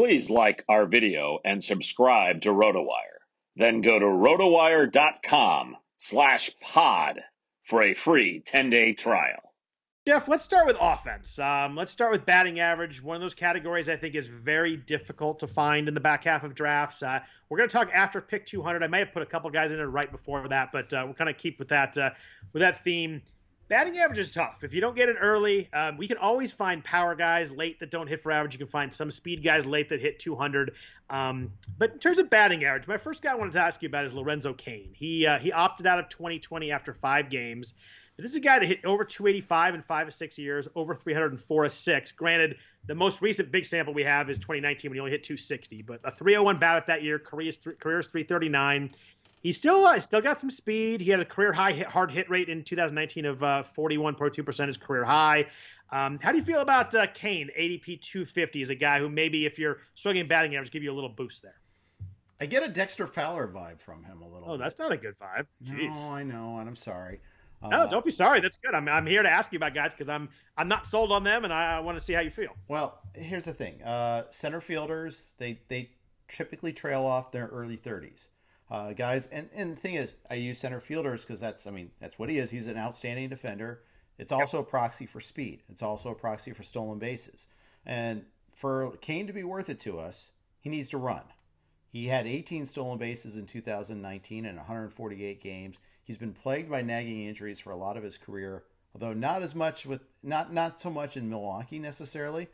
please like our video and subscribe to RotoWire. Then go to rotowire.com/pod for a free 10-day trial. Jeff, let's start with offense. Let's start with batting average. One of those categories I think is very difficult to find in the back half of drafts. We're going to talk after pick 200. I may have put a couple guys in there right before that, but we'll kind of keep with that theme. Batting average is tough. If you don't get it early, we can always find power guys late that don't hit for average. You can find some speed guys late that hit 200. But in terms of batting average, my first guy I wanted to ask you about is Lorenzo Kane. He opted out of 2020 after 5 games. This is a guy that hit over 285 in 5 of 6 years, over 300 in 4 of 6. Granted, the most recent big sample we have is 2019 when he only hit 260. But a 301 BABIP that year, career's 339. He still got some speed. He had a career high hard hit rate in 2019 of 41.2%, his career high. How do you feel about Cain, ADP 250, as a guy who maybe if you're struggling in batting average, give you a little boost there? I get a Dexter Fowler vibe from him a little bit. That's not a good vibe. Jeez. No, I know, and I'm sorry. No, don't be sorry. That's good. I'm here to ask you about guys because I'm not sold on them, and I want to see how you feel. Well, here's the thing. Center fielders, they typically trail off their early 30s. Guys, and the thing is, I use center fielders because that's what he is. He's an outstanding defender. It's also a proxy for speed. It's also a proxy for stolen bases. And for Cain to be worth it to us, he needs to run. He had 18 stolen bases in 2019 in 148 games. He's been plagued by nagging injuries for a lot of his career, although not as much not so much in Milwaukee necessarily.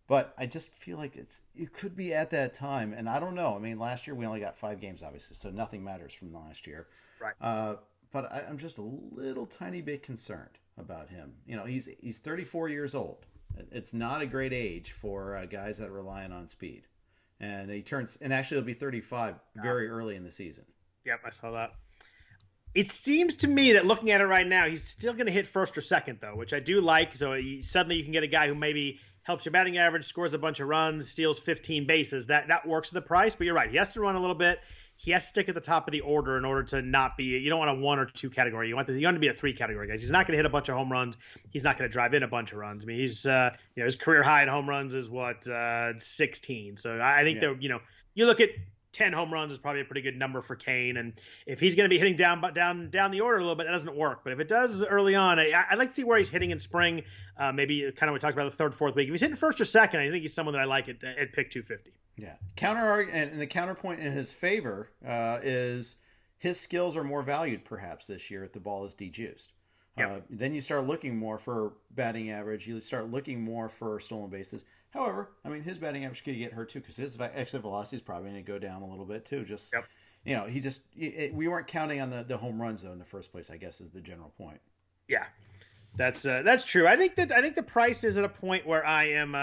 But I just feel like it could be at that time, and I don't know. I mean, last year we only got 5 games, obviously, so nothing matters from last year. Right. But I'm just a little tiny bit concerned about him. You know, he's 34 years old. It's not a great age for guys that are relying on speed. And actually he'll be 35 very early in the season. Yep, I saw that. It seems to me that looking at it right now, he's still going to hit first or second, though, which I do like. So suddenly you can get a guy who maybe helps your batting average, scores a bunch of runs, steals 15 bases. That works at the price, but you're right. He has to run a little bit. He has to stick at the top of the order in order to not be – you don't want a 1 or 2 category. You want to be a 3 category, guys. He's not going to hit a bunch of home runs. He's not going to drive in a bunch of runs. I mean, he's his career high in home runs is 16. So I think that you look at 10 home runs is probably a pretty good number for Cain. And if he's going to be hitting down the order a little bit, that doesn't work. But if it does early on, I'd like to see where he's hitting in spring. Maybe kind of we talked about the third, fourth week. If he's hitting first or second, I think he's someone that I like at pick 250. Yeah. And the counterpoint in his favor is his skills are more valued perhaps this year if the ball is dejuiced. Yep. Then you start looking more for batting average. You start looking more for stolen bases. However, I mean, his batting average could get hurt too because his exit velocity is probably going to go down a little bit too. We weren't counting on the home runs though in the first place, I guess is the general point. Yeah, that's true. I think the price is at a point where I'm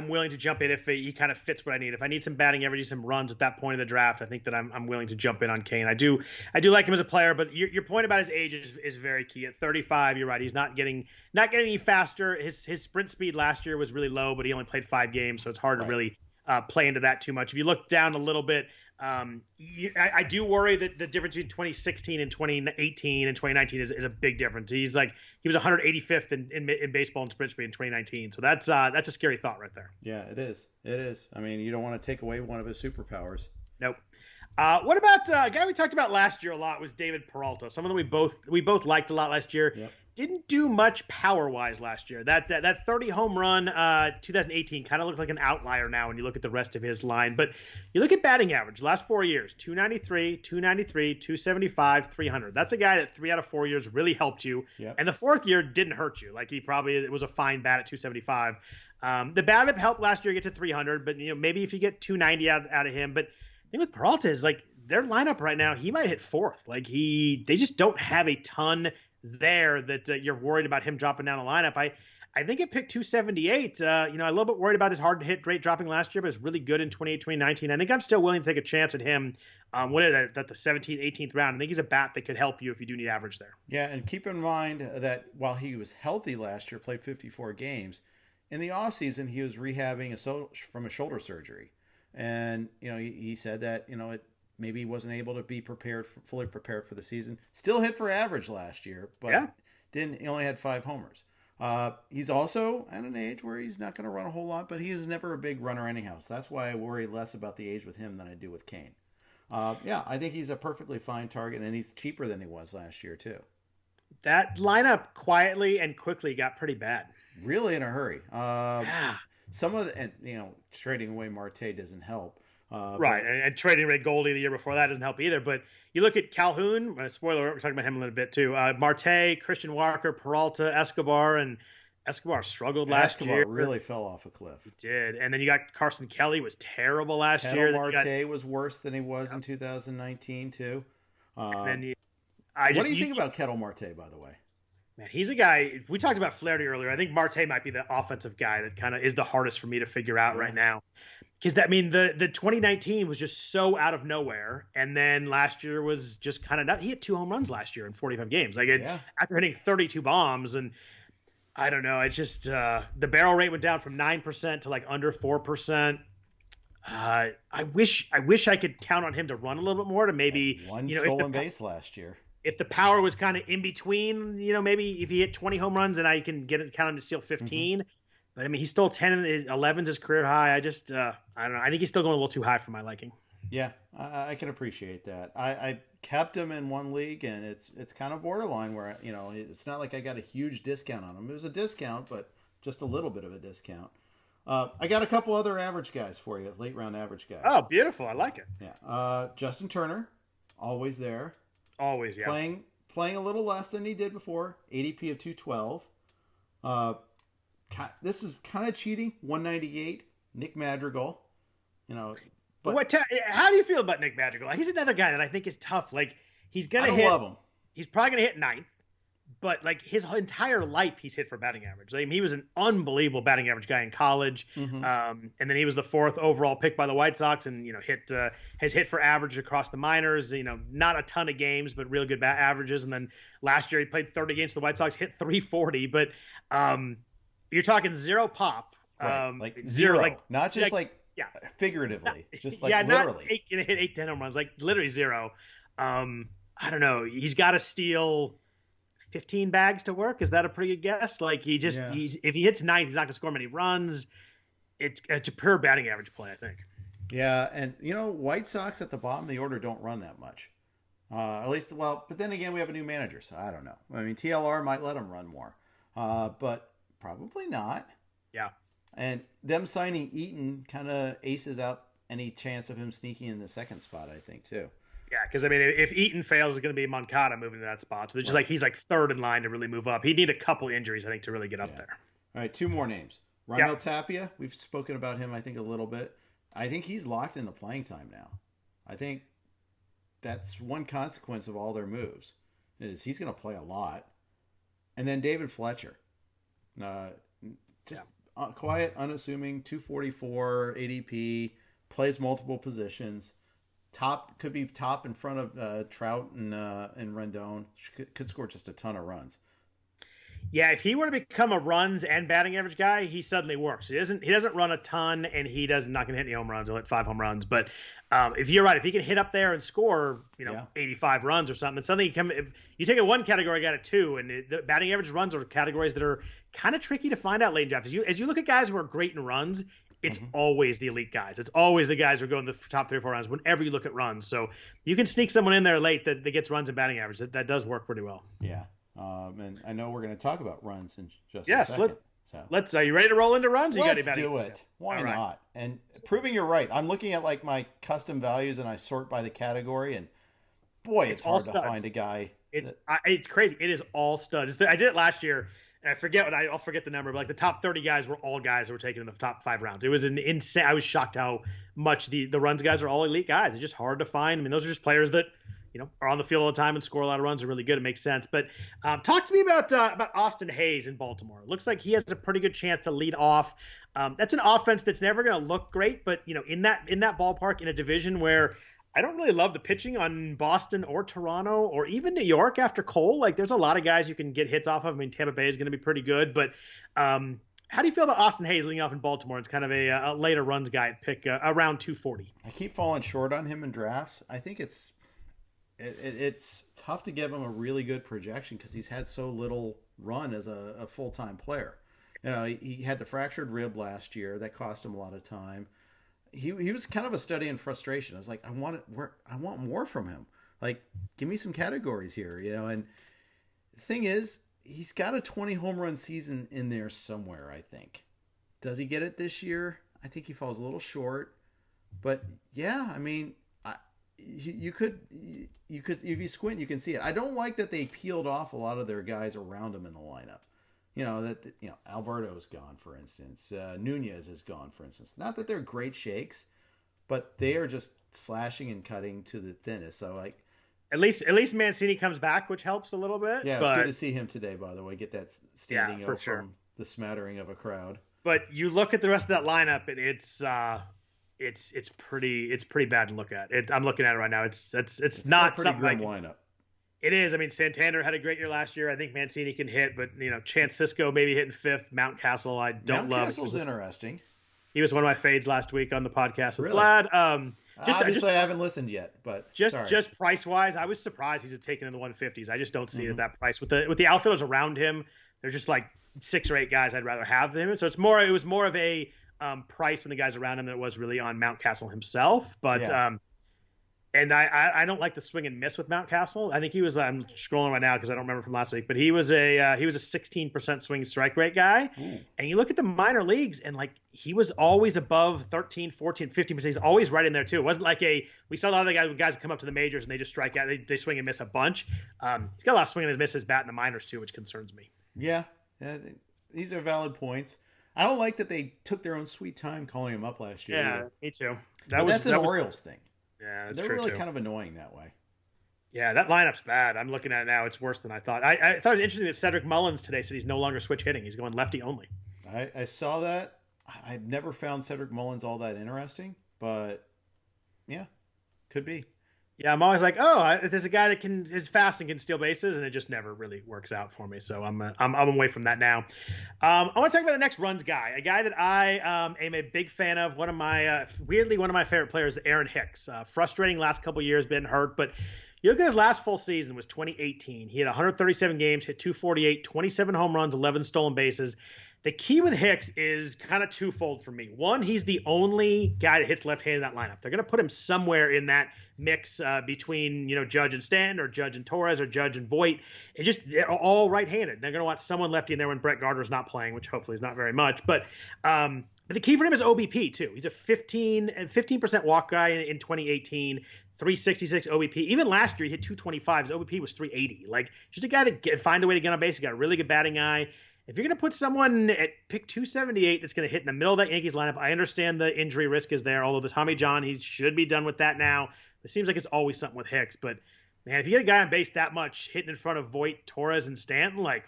willing to jump in if he kind of fits what I need. If I need some batting average, some runs at that point in the draft, I think that I'm willing to jump in on Cain. I do like him as a player, but your point about his age is very key. At 35, you're right. He's not getting any faster. His sprint speed last year was really low, but he only played 5 games, so it's hard to really play into that too much. If you look down a little bit, I do worry that the difference between 2016 and 2018 and 2019 is a big difference. He was 185th in baseball in sprint speed in 2019. So that's a scary thought right there. Yeah, it is. It is. I mean, you don't want to take away one of his superpowers. Nope. What about a guy we talked about last year a lot was David Peralta. Someone that we both liked a lot last year. Yep. Didn't do much power-wise last year. That 30 home run 2018 kind of looked like an outlier now when you look at the rest of his line. But you look at batting average, last 4 years, 293, 275, 300. That's a guy that 3 out of 4 years really helped you. Yep. And the 4th year didn't hurt you. Like it was a fine bat at 275. The BABIP helped last year get to 300, but maybe if you get 290 out of him. But the thing with Peralta is their lineup right now, he might hit 4th. They just don't have a ton there that you're worried about him dropping down the lineup. I think at pick 278, I'm a little bit worried about his hard hit rate dropping last year, but it's really good in 2019. I think I'm still willing to take a chance at him. At the 17th, 18th round. I think he's a bat that could help you if you do need average there. Yeah, and keep in mind that while he was healthy last year, played 54 games, in the offseason he was rehabbing from a shoulder surgery. And, he said that, maybe he wasn't able to be fully prepared for the season. Still hit for average last year, but he only had 5 homers. He's also at an age where he's not going to run a whole lot, but he is never a big runner anyhow. So that's why I worry less about the age with him than I do with Cain. I think he's a perfectly fine target, and he's cheaper than he was last year too. That lineup quietly and quickly got pretty bad. Really in a hurry. Yeah. Some of the, and trading away Marte doesn't help. Right, and trading away Goldie the year before that doesn't help either. But you look at Calhoun, spoiler alert, we're talking about him a little bit too. Marte, Christian Walker, Peralta, Escobar, and Escobar struggled last year. Escobar really fell off a cliff. He did. And then you got Carson Kelly was terrible last year. Kettle Marte was worse than he was in 2019 too. What do you think about Kettle Marte, by the way? Man, he's a guy. We talked about Flaherty earlier. I think Marte might be the offensive guy that kind of is the hardest for me to figure out right now. Because the 2019 was just so out of nowhere, and then last year was just kind of he hit 2 home runs last year in 45 games. After hitting 32 bombs, and I don't know, it's just the barrel rate went down from 9% to like under 4%. I wish I could count on him to run a little bit more to maybe one stolen base last year. If the power was kind of in between, maybe if he hit 20 home runs and I can count him to steal 15. Mm-hmm. But I mean, he's still 10 and 11's his career high. I just, I don't know. I think he's still going a little too high for my liking. Yeah, I can appreciate that. I kept him in one league, and it's kind of borderline where, it's not like I got a huge discount on him. It was a discount, but just a little bit of a discount. I got a couple other average guys for you, late round average guys. Oh, beautiful. I like it. Yeah. Justin Turner, always there. Always, yeah. Playing a little less than he did before. ADP of 212. This is kind of cheating. 198. Nick Madrigal. But how do you feel about Nick Madrigal? He's another guy that I think is tough. Like he's gonna hit. I love him. He's probably gonna hit 9th, but like his entire life he's hit for batting average. I mean, he was an unbelievable batting average guy in college, and then he was the 4th overall pick by the White Sox, and has hit for average across the minors. Not a ton of games, but real good averages. And then last year he played 30 games for the White Sox, hit 340. But you're talking zero pop, like zero, not just figuratively, just like literally. Not hit 8-10 home runs, like literally zero. I don't know. He's got to steal 15 bags to work. Is that a pretty good guess? Like if he hits 9th, he's not gonna score many runs. It's a pure batting average play, I think. Yeah, and White Sox at the bottom of the order don't run that much. At least, but then again, we have a new manager, so I don't know. I mean, TLR might let him run more, but probably not. Yeah. And them signing Eaton kind of aces out any chance of him sneaking in the 2nd spot, I think, too. Yeah, because I mean, if Eaton fails, it's going to be Moncada moving to that spot. So he's like 3rd in line to really move up. He'd need a couple injuries, I think, to really get up there. All right, 2 more names. Raimel Tapia, we've spoken about him, I think, a little bit. I think he's locked into playing time now. I think that's one consequence of all their moves is he's going to play a lot. And then David Fletcher. Quiet, unassuming, 244 ADP, plays multiple positions. Could be top in front of Trout and Rendon. Could score just a ton of runs. Yeah, if he were to become a runs and batting average guy, he suddenly works. He doesn't run a ton, and he not going to hit any home runs. He'll hit 5 home runs. But if you're right, if he can hit up there and score, 85 runs or something, and suddenly if you take a one category guy to 2, and the batting average runs are categories that are kind of tricky to find out late in drafts. As you look at guys who are great in runs, it's always the elite guys. It's always the guys who are going the top 3 or 4 rounds whenever you look at runs. So you can sneak someone in there late that gets runs and batting average. That does work pretty well. Yeah. And I know we're going to talk about runs in just a second. Are you ready to roll into runs? Let's do it. Why not? And proving you're right. I'm looking at like my custom values and I sort by the category, and boy, it's hard to find a guy. It's crazy. It is all studs. I did it last year. And I forget I'll forget the number, but like the top 30 guys were all guys that were taken in the top 5 rounds. It was an insane. I was shocked how much the runs guys are all elite guys. It's just hard to find. I mean, those are just players that are on the field all the time and score a lot of runs. Are really good. It makes sense. But talk to me about Austin Hayes in Baltimore. It looks like he has a pretty good chance to lead off. That's an offense that's never going to look great, but in that ballpark in a division where I don't really love the pitching on Boston or Toronto or even New York after Cole. Like, there's a lot of guys you can get hits off of. I mean, Tampa Bay is going to be pretty good. But how do you feel about Austin Hayes leading off in Baltimore? It's kind of a later runs guy at pick around 240. I keep falling short on him in drafts. I think it's tough to give him a really good projection because he's had so little run as a full-time player. You know, he had the fractured rib last year. That cost him a lot of time. He was kind of a study in frustration. I was like, I want more from him. Like, give me some categories here, you know. And the thing is, he's got a 20 home run season in there somewhere, I think. Does he get it this year? I think he falls a little short. But yeah, I mean, you could if you squint, you can see it. I don't like that they peeled off a lot of their guys around him in the lineup. You know, Alberto's gone, for instance. Nunez is gone, for instance. Not that they're great shakes, but they are just slashing and cutting to the thinnest. So, like, at least Mancini comes back, which helps a little bit. Yeah, but it's good to see him today, by the way. Get that standing for out sure. from the smattering of a crowd. But you look at the rest of that lineup, and it's pretty bad to look at. I'm looking at it right now. It's not pretty something grim like lineup. it is. I mean, Santander had a great year last year. I think Mancini can hit, but you know, Chance Sisco maybe hitting fifth. Mountcastle, I don't love. Mountcastle's interesting. He was one of my fades last week on the podcast with Really? Vlad. Obviously, I haven't listened yet, but just price wise, I was surprised he's taken in the 150s. I just don't see it at that price with the outfielders around him. There's just like 6 or 8 guys I'd rather have than him. So it was more of a price on the guys around him than it was really on Mountcastle himself. But yeah. And I don't like the swing and miss with Mountcastle. I think he was, I'm scrolling right now because I don't remember from last week, but he was a 16% swing strike rate guy. Ooh. And you look at the minor leagues and like he was always above 13, 14, 15%. He's always right in there too. It wasn't like we saw a lot of the guys come up to the majors and they just strike out. They swing and miss a bunch. He's got a lot of swing and miss his bat in the minors too, which concerns me. Yeah. These are valid points. I don't like that they took their own sweet time calling him up last year. Yeah, either. me too. That's an Orioles thing. Yeah, that's They're true really too. kind of annoying that way. Yeah, that lineup's bad. I'm looking at it now. It's worse than I thought. I thought it was interesting that Cedric Mullins today said he's no longer switch hitting. He's going lefty only. I saw that. I've never found Cedric Mullins all that interesting, but yeah, could be. Yeah, I'm always like, there's a guy that is fast and can steal bases, and it just never really works out for me. So I'm away from that now. I want to talk about the next runs guy, a guy that I am a big fan of. One of my favorite players, Aaron Hicks. Frustrating last couple years, been hurt, but you look at his last full season was 2018. He had 137 games, hit 248, 27 home runs, 11 stolen bases. The key with Hicks is kind of twofold for me. One, he's the only guy that hits left-handed in that lineup. They're going to put him somewhere in that mix between, Judge and Stanton or Judge and Torres or Judge and Voit. They're all right-handed. They're going to want someone lefty in there when Brett Gardner's not playing, which hopefully is not very much. But the key for him is OBP too. He's a 15% walk guy in 2018. 366 OBP. Even last year, he hit 225. His OBP was 380. Like, just a guy that find a way to get on base. He's got a really good batting eye. If you're going to put someone at pick 278 that's going to hit in the middle of that Yankees lineup, I understand the injury risk is there, although the Tommy John, he should be done with that now. It seems like it's always something with Hicks. But, man, if you get a guy on base that much hitting in front of Voit, Torres, and Stanton, like,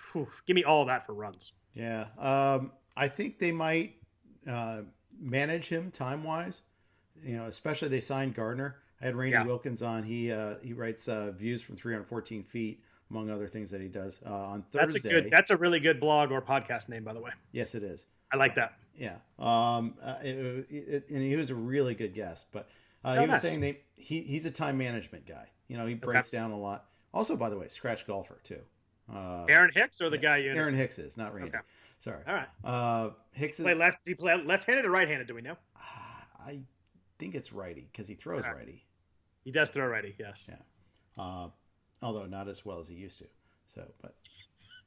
give me all of that for runs. Yeah. I think they might manage him time-wise. Especially they signed Gardner. I had Randy Wilkins on. He writes views from 314 feet. Among other things that he does on Thursday. That's a really good blog or podcast name, by the way. Yes, it is. I like that. Yeah. And he was a really good guest, but he was saying that he's a time management guy. He breaks down a lot. Also, by the way, scratch golfer too. Aaron Hicks or the guy you know? Aaron Hicks is, not Randy. Okay. Sorry. All right. Hicks is. Do you play left-handed or right-handed? Do we know? I think it's righty because he throws righty. He does throw righty. Yes. Yeah. Although not as well as he used to. But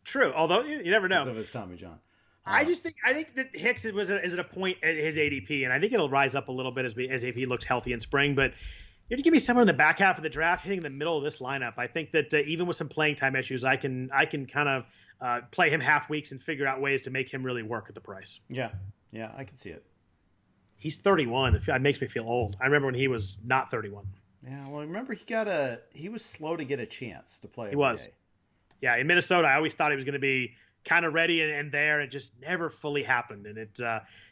true. Although you never know. Because of his Tommy John. I think that Hicks is at a point at his ADP, and I think it'll rise up a little bit as if he looks healthy in spring. But you have to give me someone in the back half of the draft hitting the middle of this lineup. I think that even with some playing time issues, I can kind of play him half weeks and figure out ways to make him really work at the price. Yeah, I can see it. He's 31. It makes me feel old. I remember when he was not 31. Yeah, well, remember he was slow to get a chance to play. He was. Day. Yeah, in Minnesota, I always thought he was going to be kind of ready and there. It just never fully happened. And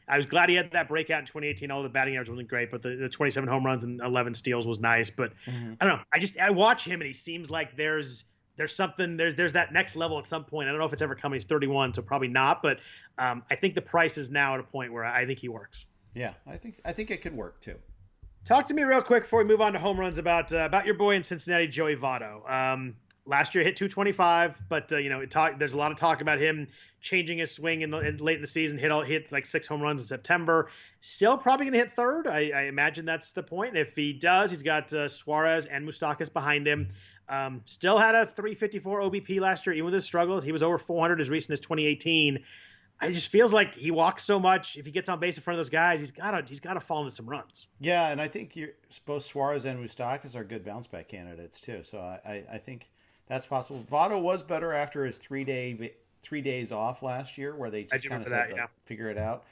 I was glad he had that breakout in 2018. All the batting average wasn't great, but the 27 home runs and 11 steals was nice. But I don't know. I watch him and he seems like there's something, there's that next level at some point. I don't know if it's ever coming. He's 31, so probably not. But I think the price is now at a point where I think he works. Yeah, I think it could work too. Talk to me real quick before we move on to home runs about your boy in Cincinnati, Joey Votto. Last year hit 225, but there's a lot of talk about him changing his swing late in the season. Hit like 6 home runs in September. Still probably going to hit third. I imagine that's the point. If he does, he's got Suarez and Moustakas behind him. Still had a 354 OBP last year, even with his struggles. He was over 400 as recent as 2018. It just feels like he walks so much. If he gets on base in front of those guys, he's got to fall into some runs. Yeah, and I think both Suarez and Moustakas are good bounce back candidates too. So I think that's possible. Votto was better after his 3 days off last year, where they just kind of had to figure it out.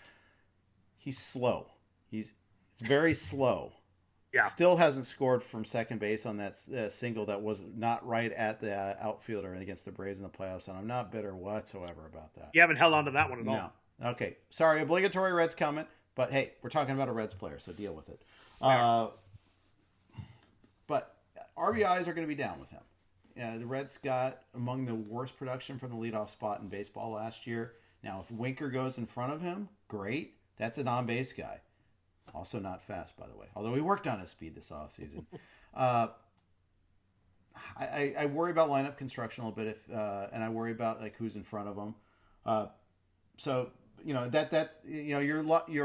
He's slow. He's very slow. Yeah. Still hasn't scored from second base on that single that was not right at the outfielder against the Braves in the playoffs, and I'm not bitter whatsoever about that. You haven't held on to that one at all. No. Okay. Sorry, obligatory Reds comment, but hey, we're talking about a Reds player, so deal with it. But RBIs are going to be down with him. The Reds got among the worst production from the leadoff spot in baseball last year. Now, if Winker goes in front of him, great. That's an on-base guy. Also not fast, by the way. Although he worked on his speed this offseason. I worry about lineup construction a little bit, and I worry about like who's in front of him. So you're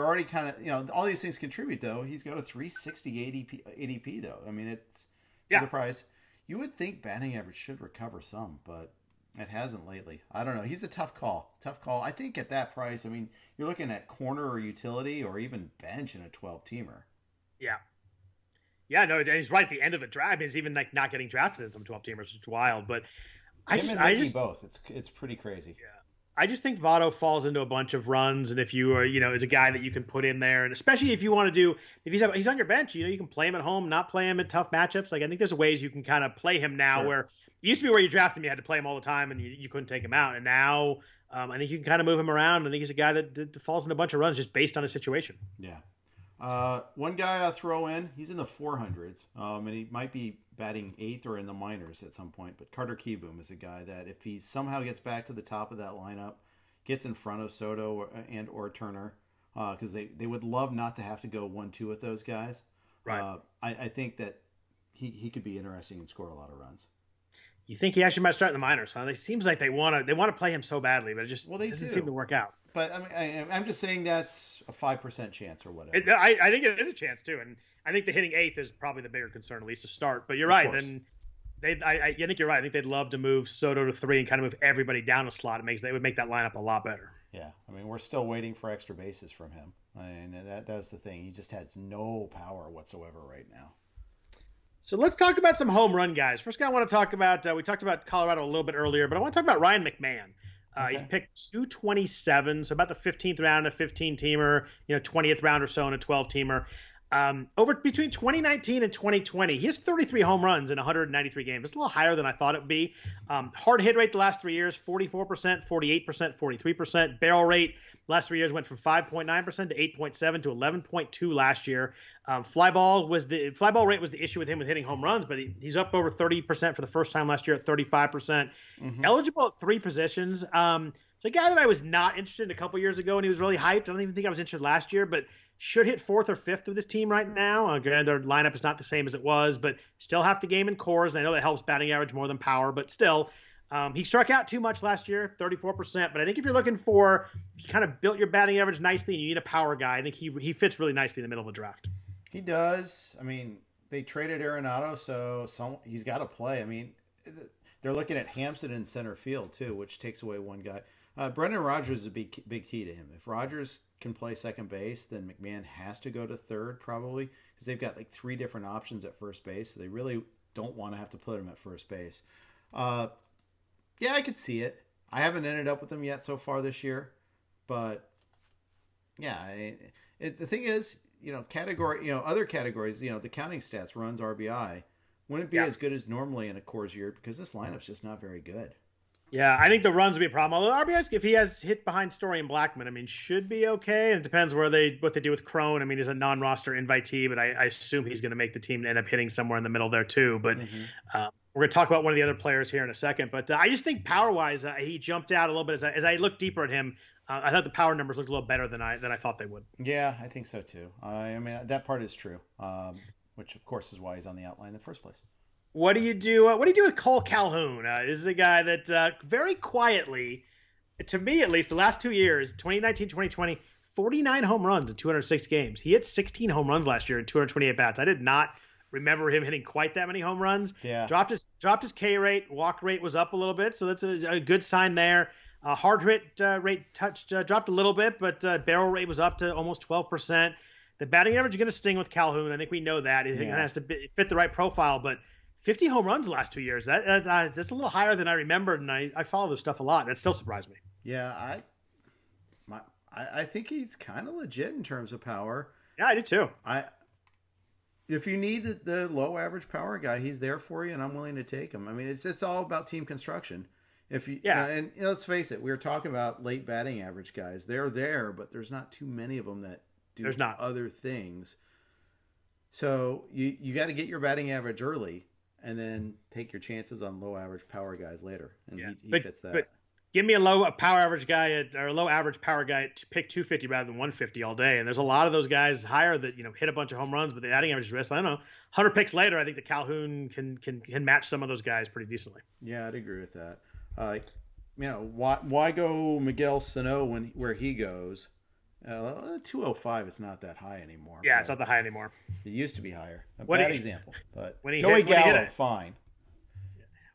already kind of all these things contribute though. He's got a 360 ADP though. I mean it's for the price. You would think batting average should recover some, but it hasn't lately. I don't know. He's a tough call. I think at that price, I mean, you're looking at corner or utility or even bench in a 12-teamer. Yeah. Yeah, no, he's right at the end of a draft. He's even like not getting drafted in some 12-teamers. It's wild, but I just both. It's pretty crazy. Yeah. I just think Votto falls into a bunch of runs, and if you are, is a guy that you can put in there, and especially if you want to do, if he's on your bench, you can play him at home, not play him at tough matchups. Like I think there's ways you can kind of play him now, where it used to be where you drafted him, you had to play him all the time, and you couldn't take him out, and now I think you can kind of move him around. I think he's a guy that falls in a bunch of runs just based on his situation. Yeah. One guy I'll throw in, he's in the 400s, and he might be batting 8th or in the minors at some point, but Carter Keyboom is a guy that if he somehow gets back to the top of that lineup, gets in front of Soto or Turner, because they would love not to have to go 1-2 with those guys. Right. I think that he could be interesting and score a lot of runs. You think he actually might start in the minors, huh? It seems like they want to play him so badly, but it just doesn't seem to work out. But I mean, I'm just saying that's a 5% chance or whatever. I think it is a chance too, and I think the hitting 8th is probably the bigger concern, at least to start. But you're right, and I think you're right. I think they'd love to move Soto to 3 and kind of move everybody down a slot. They would make that lineup a lot better. Yeah, I mean, we're still waiting for extra bases from him, and that was the thing. He just has no power whatsoever right now. So let's talk about some home run guys. First guy I want to talk about, we talked about Colorado a little bit earlier, but I want to talk about Ryan McMahon. He's picked 227, so about the 15th round, a 15-teamer, 20th round or so in a 12-teamer. Over between 2019 and 2020, he has 33 home runs in 193 games. It's a little higher than I thought it would be. Hard hit rate the last 3 years, 44%, 48%, 43%. Barrel rate last 3 years went from 5.9% to 8.7 to 11.2 last year. Fly ball rate was the issue with him with hitting home runs, but he's up over 30% for the first time last year at 35%. Eligible at 3 positions. It's a guy that I was not interested in a couple years ago, and he was really hyped. I don't even think I was interested last year, but should hit 4th or 5th with this team right now. Granted, their lineup is not the same as it was, but still half the game in cores. I know that helps batting average more than power, but still, he struck out too much last year, 34%. But I think if you're looking for, if you kind of built your batting average nicely and you need a power guy, I think he fits really nicely in the middle of the draft. He does. I mean, they traded Arenado, so he's got to play. I mean, they're looking at Hampson in center field too, which takes away one guy. Brendan Rodgers is a big key to him. If Rodgers can play second base, then McMahon has to go to third probably, because they've got like 3 different options at first base. So they really don't want to have to put him at first base. Yeah, I could see it. I haven't ended up with him yet so far this year, but yeah, the thing is, other categories, the counting stats, runs, RBI, wouldn't be as good as normally in a Coors year because this lineup's just not very good. Yeah, I think the runs would be a problem. Although RBIs, if he has hit behind Story and Blackman, I mean, should be okay. It depends what they do with Crone. I mean, he's a non-roster invitee, but I assume he's going to make the team and end up hitting somewhere in the middle there too. But we're going to talk about one of the other players here in a second. But I just think power-wise, he jumped out a little bit as I looked deeper at him. I thought the power numbers looked a little better than I thought they would. Yeah, I think so too. I mean, that part is true, which of course is why he's on the outline in the first place. What do you do? What do you do with Cole Calhoun? This is a guy that very quietly, to me at least, the last 2 years, 2019, 2020, 49 home runs in 206 games. He hit 16 home runs last year in 228 bats. I did not remember him hitting quite that many home runs. Yeah. Dropped his K rate. Walk rate was up a little bit, so that's a good sign there. Hard hit rate dropped a little bit, but barrel rate was up to almost 12%. The batting average is going to sting with Calhoun. I think we know that. It has to fit the right profile, but 50 home runs the last 2 years. That's a little higher than I remembered, and I follow this stuff a lot. That still surprised me. Yeah, I think he's kind of legit in terms of power. Yeah, I do too. If you need the low average power guy, he's there for you, and I'm willing to take him. I mean, it's all about team construction. And let's face it, we were talking about late batting average guys. They're there, but there's not too many of them that do other things. So you got to get your batting average early, and then take your chances on low average power guys later. And he fits that. But give me a low power average guy or a low average power guy to pick 250 rather than 150 all day. And there's a lot of those guys higher that hit a bunch of home runs, but the batting average is I don't know. 100 picks later, I think the Calhoun can match some of those guys pretty decently. Yeah, I'd agree with that. Why go Miguel Cino where he goes? 205 is not that high anymore. Yeah, it's not that high anymore. It used to be higher. Bad example. But Joey Gallo, fine.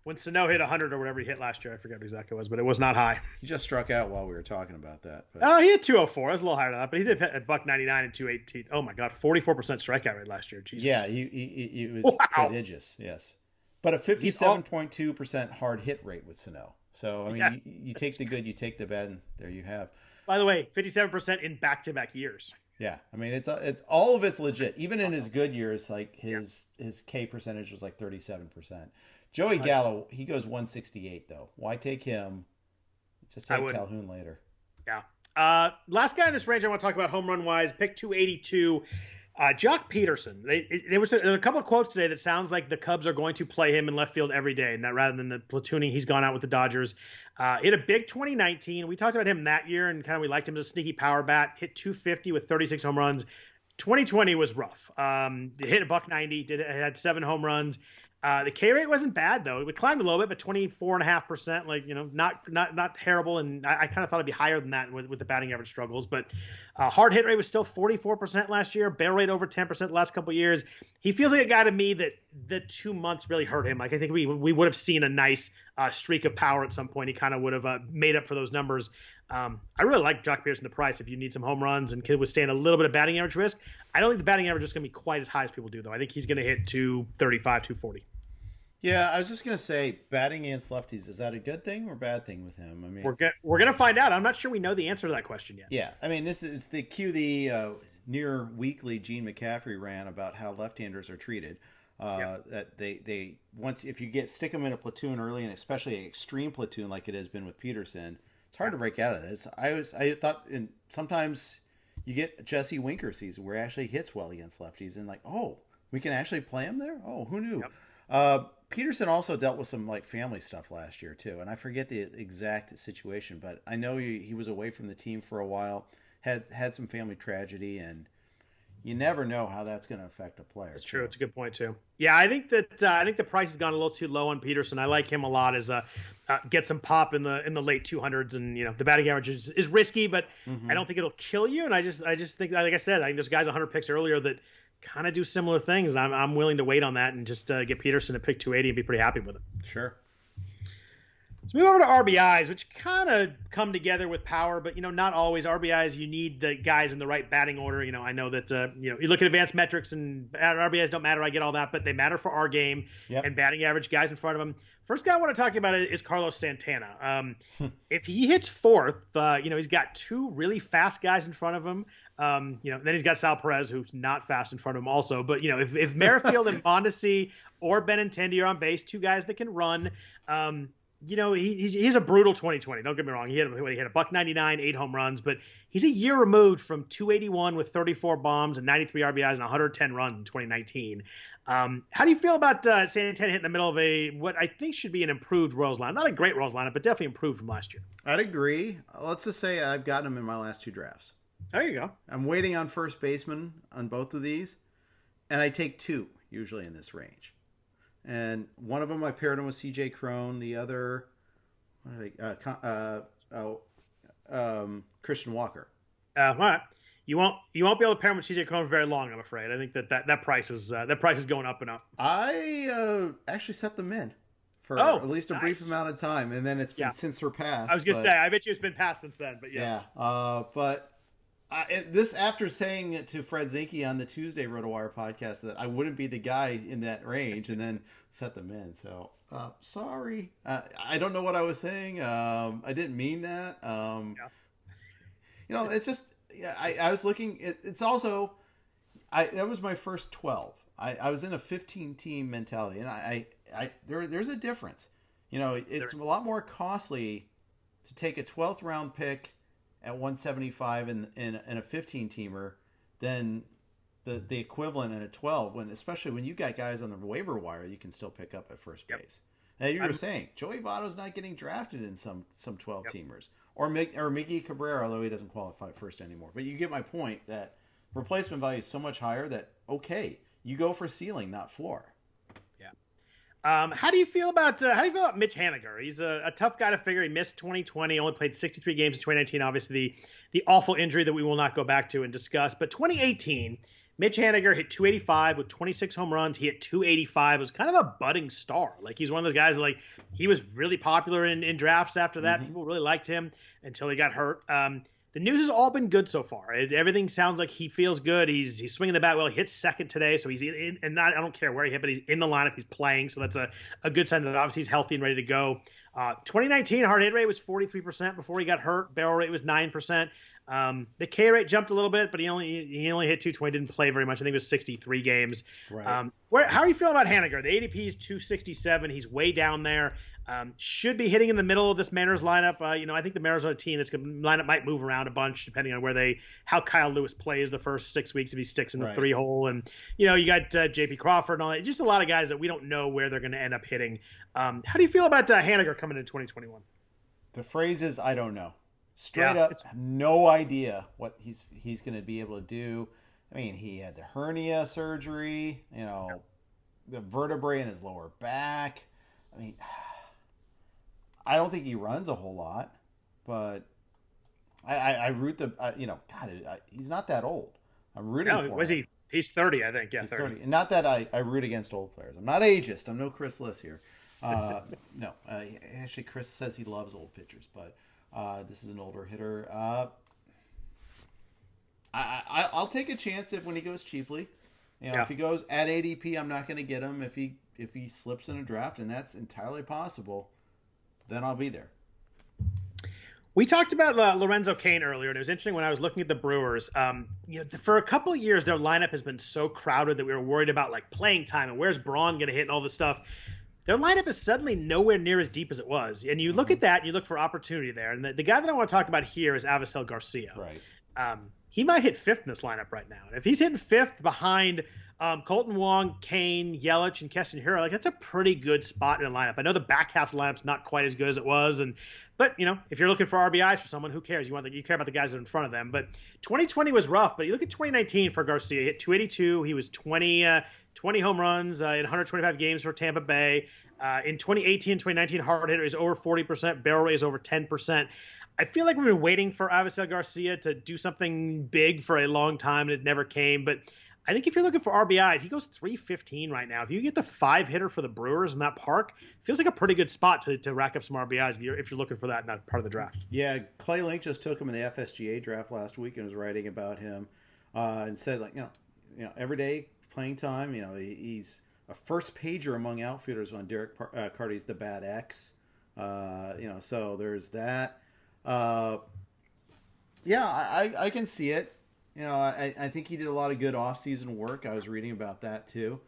When Sano hit 100 or whatever he hit last year, I forget what exactly it was, but it was not high. He just struck out while we were talking about that. Oh, he hit 204. It was a little higher than that, but he did hit a $199 and 218. Oh my God, 44% strikeout rate last year. Jesus. Yeah, he was prodigious. Yes, but a 57.2% hard hit rate with Sano. So I mean, you take the good, you take the bad, and there you have. By the way, 57% in back-to-back years. Yeah, I mean it's all of it's legit. Even in his good years, like his K percentage was like 37%. Joey Gallo, he goes 168 though. Why take him? Just take Calhoun later. Yeah. Last guy in this range I want to talk about home run wise, pick 282. Jock Peterson. There was a couple of quotes today that sounds like the Cubs are going to play him in left field every day, rather than the platooning he gone out with the Dodgers. Hit a big 2019. We talked about him that year, and kind of we liked him as a sneaky power bat. Hit 250 with 36 home runs. 2020 was rough. Hit a $190. Had 7 home runs. The K rate wasn't bad though. It climbed a little bit, but 24.5%, like, not terrible. And I kind of thought it'd be higher than that with the batting average struggles, but hard hit rate was still 44% last year. Barrel rate over 10% the last couple of years. He feels like a guy to me that the 2 months really hurt him. Like I think we would have seen a nice streak of power at some point. He kind of would have made up for those numbers. I really like Jock Peterson, the price, if you need some home runs and can withstand a little bit of batting average risk. I don't think the batting average is going to be quite as high as people do, though. I think he's going to hit 235, 240. Yeah, I was just going to say, batting against lefties, is that a good thing or bad thing with him? I mean, we're going to find out. I'm not sure we know the answer to that question yet. Yeah, I mean, this is the near weekly Gene McCaffrey ran about how left-handers are treated. That they once if you stick them in a platoon early, and especially an extreme platoon like it has been with Peterson, it's hard to break out of this. I thought sometimes you get Jesse Winker season where he actually hits well against lefties, and like, oh, we can actually play him there. Oh, who knew? Yep. Peterson also dealt with some like family stuff last year too, and I forget the exact situation, but I know he was away from the team for a while, had some family tragedy, and you never know how that's going to affect a player. That's true. It's a good point too. Yeah, I think that the price has gone a little too low on Peterson. I like him a lot as get some pop in the late 200s, and the batting average is risky, but I don't think it'll kill you. And I just think, like I said, I think there's guys 100 picks earlier that kind of do similar things, and I'm willing to wait on that and just get Peterson to pick 280 and be pretty happy with it. Sure. Let's move over to RBIs, which kind of come together with power, but not always. RBIs, you need the guys in the right batting order. I know that you look at advanced metrics and RBIs don't matter. I get all that, but they matter for our game. Yep. And batting average, guys in front of him. First guy I want to talk about is Carlos Santana. If he hits fourth, he's got 2 really fast guys in front of him. Then he's got Sal Perez, who's not fast in front of him also. But, if Merrifield and Mondesi or Benintendi are on base, 2 guys that can run, he's a brutal 2020. Don't get me wrong. He hit a $199, 8 home runs, but he's a year removed from 281 with 34 bombs and 93 RBIs and 110 runs in 2019. How do you feel about Santana hitting the middle of what I think should be an improved Royals lineup? Not a great Royals lineup, but definitely improved from last year. I'd agree. Let's just say I've gotten him in my last 2 drafts. There you go. I'm waiting on first baseman on both of these, and I take 2 usually in this range. and one of them I paired him with C.J. Cron. The other, Christian Walker. All right. You won't be able to pair him with CJ Cron for very long, I'm afraid. I think that price is going up and up. I actually set them in for at least a brief nice. amount of time, and then it's been since surpassed. I was gonna say, I bet you it's been passed since then, but yes. Yeah. But this, after saying it to Fred Zinke on the Tuesday RotoWire podcast that I wouldn't be the guy in that range, and then set them in. So sorry, I don't know what I was saying. I didn't mean that. It's just. Yeah, I was looking. It's also, that was my first 12. I was in a 15-team mentality, and there's a difference. It's a lot more costly to take a 12th round pick at 175 in a 15-teamer than the equivalent in a 12. Especially when you got guys on the waiver wire, you can still pick up at first base. Now you were saying Joey Votto's not getting drafted in some 12-teamers. Or Miggy Cabrera, although he doesn't qualify first anymore. But you get my point that replacement value is so much higher that, you go for ceiling, not floor. Yeah. How do you feel about Mitch Haniger? He's a tough guy to figure. He missed 2020, only played 63 games in 2019. Obviously, the awful injury that we will not go back to and discuss. But 2018, Mitch Haniger hit 285 with 26 home runs. He hit 285. It was kind of a budding star. Like, he's one of those guys that, he was really popular in drafts after that. Mm-hmm. People really liked him until he got hurt. The news has all been good so far. Everything sounds like he feels good. He's swinging the bat well. He hits second today, so he's in, and I don't care where he hit, but he's in the lineup. He's playing, so that's a good sign that obviously he's healthy and ready to go. 2019 hard hit rate was 43% before he got hurt. Barrel rate was 9%. The K rate jumped a little bit, but he only hit 220, didn't play very much. I think it was 63 games. Right. How are you feeling about Haniger? The ADP is 267. He's way down there. Should be hitting in the middle of this Mariners lineup. I think the Mariners are a team lineup might move around a bunch depending on how Kyle Lewis plays the first 6 weeks, if he sticks in the 3-hole. And, you got JP Crawford and all that. Just a lot of guys that we don't know where they're going to end up hitting. How do you feel about Haniger coming into 2021? The phrase is, I don't know. Straight up, no idea what he's going to be able to do. I mean, he had the hernia surgery, the vertebrae in his lower back. I mean, I don't think he runs a whole lot, but I root he's not that old. I'm rooting for him. He's 30, I think. Yeah, he's 30. And not that I root against old players. I'm not ageist. I'm no Chris Liss here. No, actually, Chris says he loves old pitchers, but this is an older hitter. I'll take a chance when he goes cheaply. If he goes at ADP, I'm not going to get him. If he slips in a draft, and that's entirely possible, then I'll be there. We talked about Lorenzo Kane earlier, and it was interesting when I was looking at the Brewers. For a couple of years, their lineup has been so crowded that we were worried about playing time and where's Braun going to hit and all this stuff. Their lineup is suddenly nowhere near as deep as it was. And you look at that and you look for opportunity there. And the guy that I want to talk about here is Abiselle Garcia. Right. He might hit fifth in this lineup right now. And if he's hitting fifth behind Colton Wong, Cain, Yelich, and Keston Hiura, that's a pretty good spot in the lineup. I know the back half of the lineup's not quite as good as it was. But if you're looking for RBIs for someone, who cares? You care about the guys that are in front of them. But 2020 was rough. But you look at 2019 for Garcia. He hit 282. He was 20 home runs in 125 games for Tampa Bay. In 2018 and 2019, hard hitter is over 40%. Barrel rate is over 10%. I feel like we've been waiting for Abiselle Garcia to do something big for a long time, and it never came. But I think if you're looking for RBIs, he goes 315 right now. If you get the 5-hitter for the Brewers in that park, it feels like a pretty good spot to rack up some RBIs if you're looking for that in that part of the draft. Yeah, Clay Link just took him in the FSGA draft last week and was writing about him and said, every day playing time, he's a first pager among outfielders on Derek Carty's The Bad X. So there's that. I can see it. I think he did a lot of good off-season work. I was reading about that too.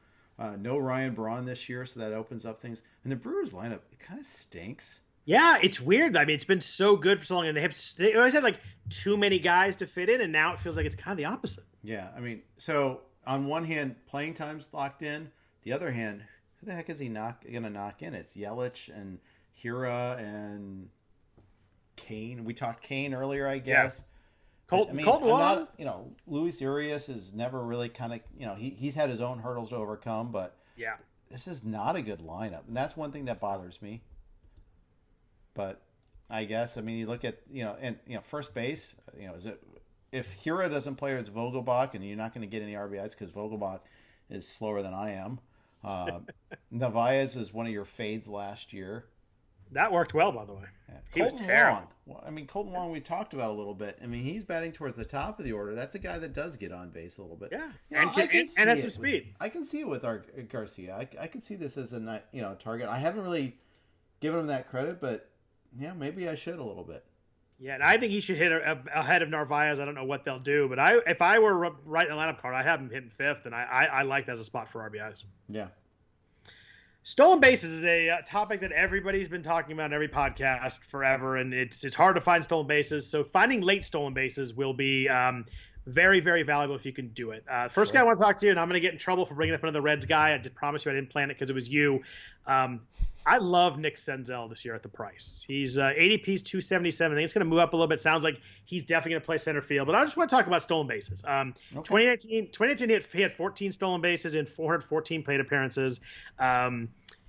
No Ryan Braun this year, so that opens up things. And the Brewers lineup, it kind of stinks. Yeah, it's weird. I mean, it's been so good for so long, and they always had too many guys to fit in, and now it feels like it's kind of the opposite. Yeah, I mean, so on one hand, playing time's locked in. The other hand, who the heck is he going to knock in? It's Yelich and Hiura and Cain. We talked Cain earlier, I guess. Yeah. Colton Wong. Luis Urias has never really he's had his own hurdles to overcome, but yeah, this is not a good lineup, and that's one thing that bothers me. But I guess, I mean, you look at, first base, is it, if Hira doesn't play, it's Vogelbach, and you're not going to get any RBIs because Vogelbach is slower than I am. Narvaez is one of your fades last year. That worked well, by the way. Yeah. He was terrible. Colton Wong, we talked about a little bit. I mean, he's batting towards the top of the order. That's a guy that does get on base a little bit. Yeah, and has some speed. I can see it with our Garcia. I can see this as a target. I haven't really given him that credit, but yeah, maybe I should a little bit. Yeah, and I think he should hit ahead of Narvaez. I don't know what they'll do, but if I were writing a lineup card, I'd have him hitting fifth, and I like that as a spot for RBIs. Yeah. Stolen bases is a topic that everybody's been talking about in every podcast forever, and it's hard to find stolen bases. So finding late stolen bases will be very, very valuable if you can do it. First guy I want to talk to you, and I'm going to get in trouble for bringing up another Reds guy. I did promise you I didn't plan it because it was you. I love Nick Senzel this year at the price. He's ADP's 277. I think it's going to move up a little bit. Sounds like he's definitely going to play center field. But I just want to talk about stolen bases. 2019 he had 14 stolen bases in 414 plate appearances.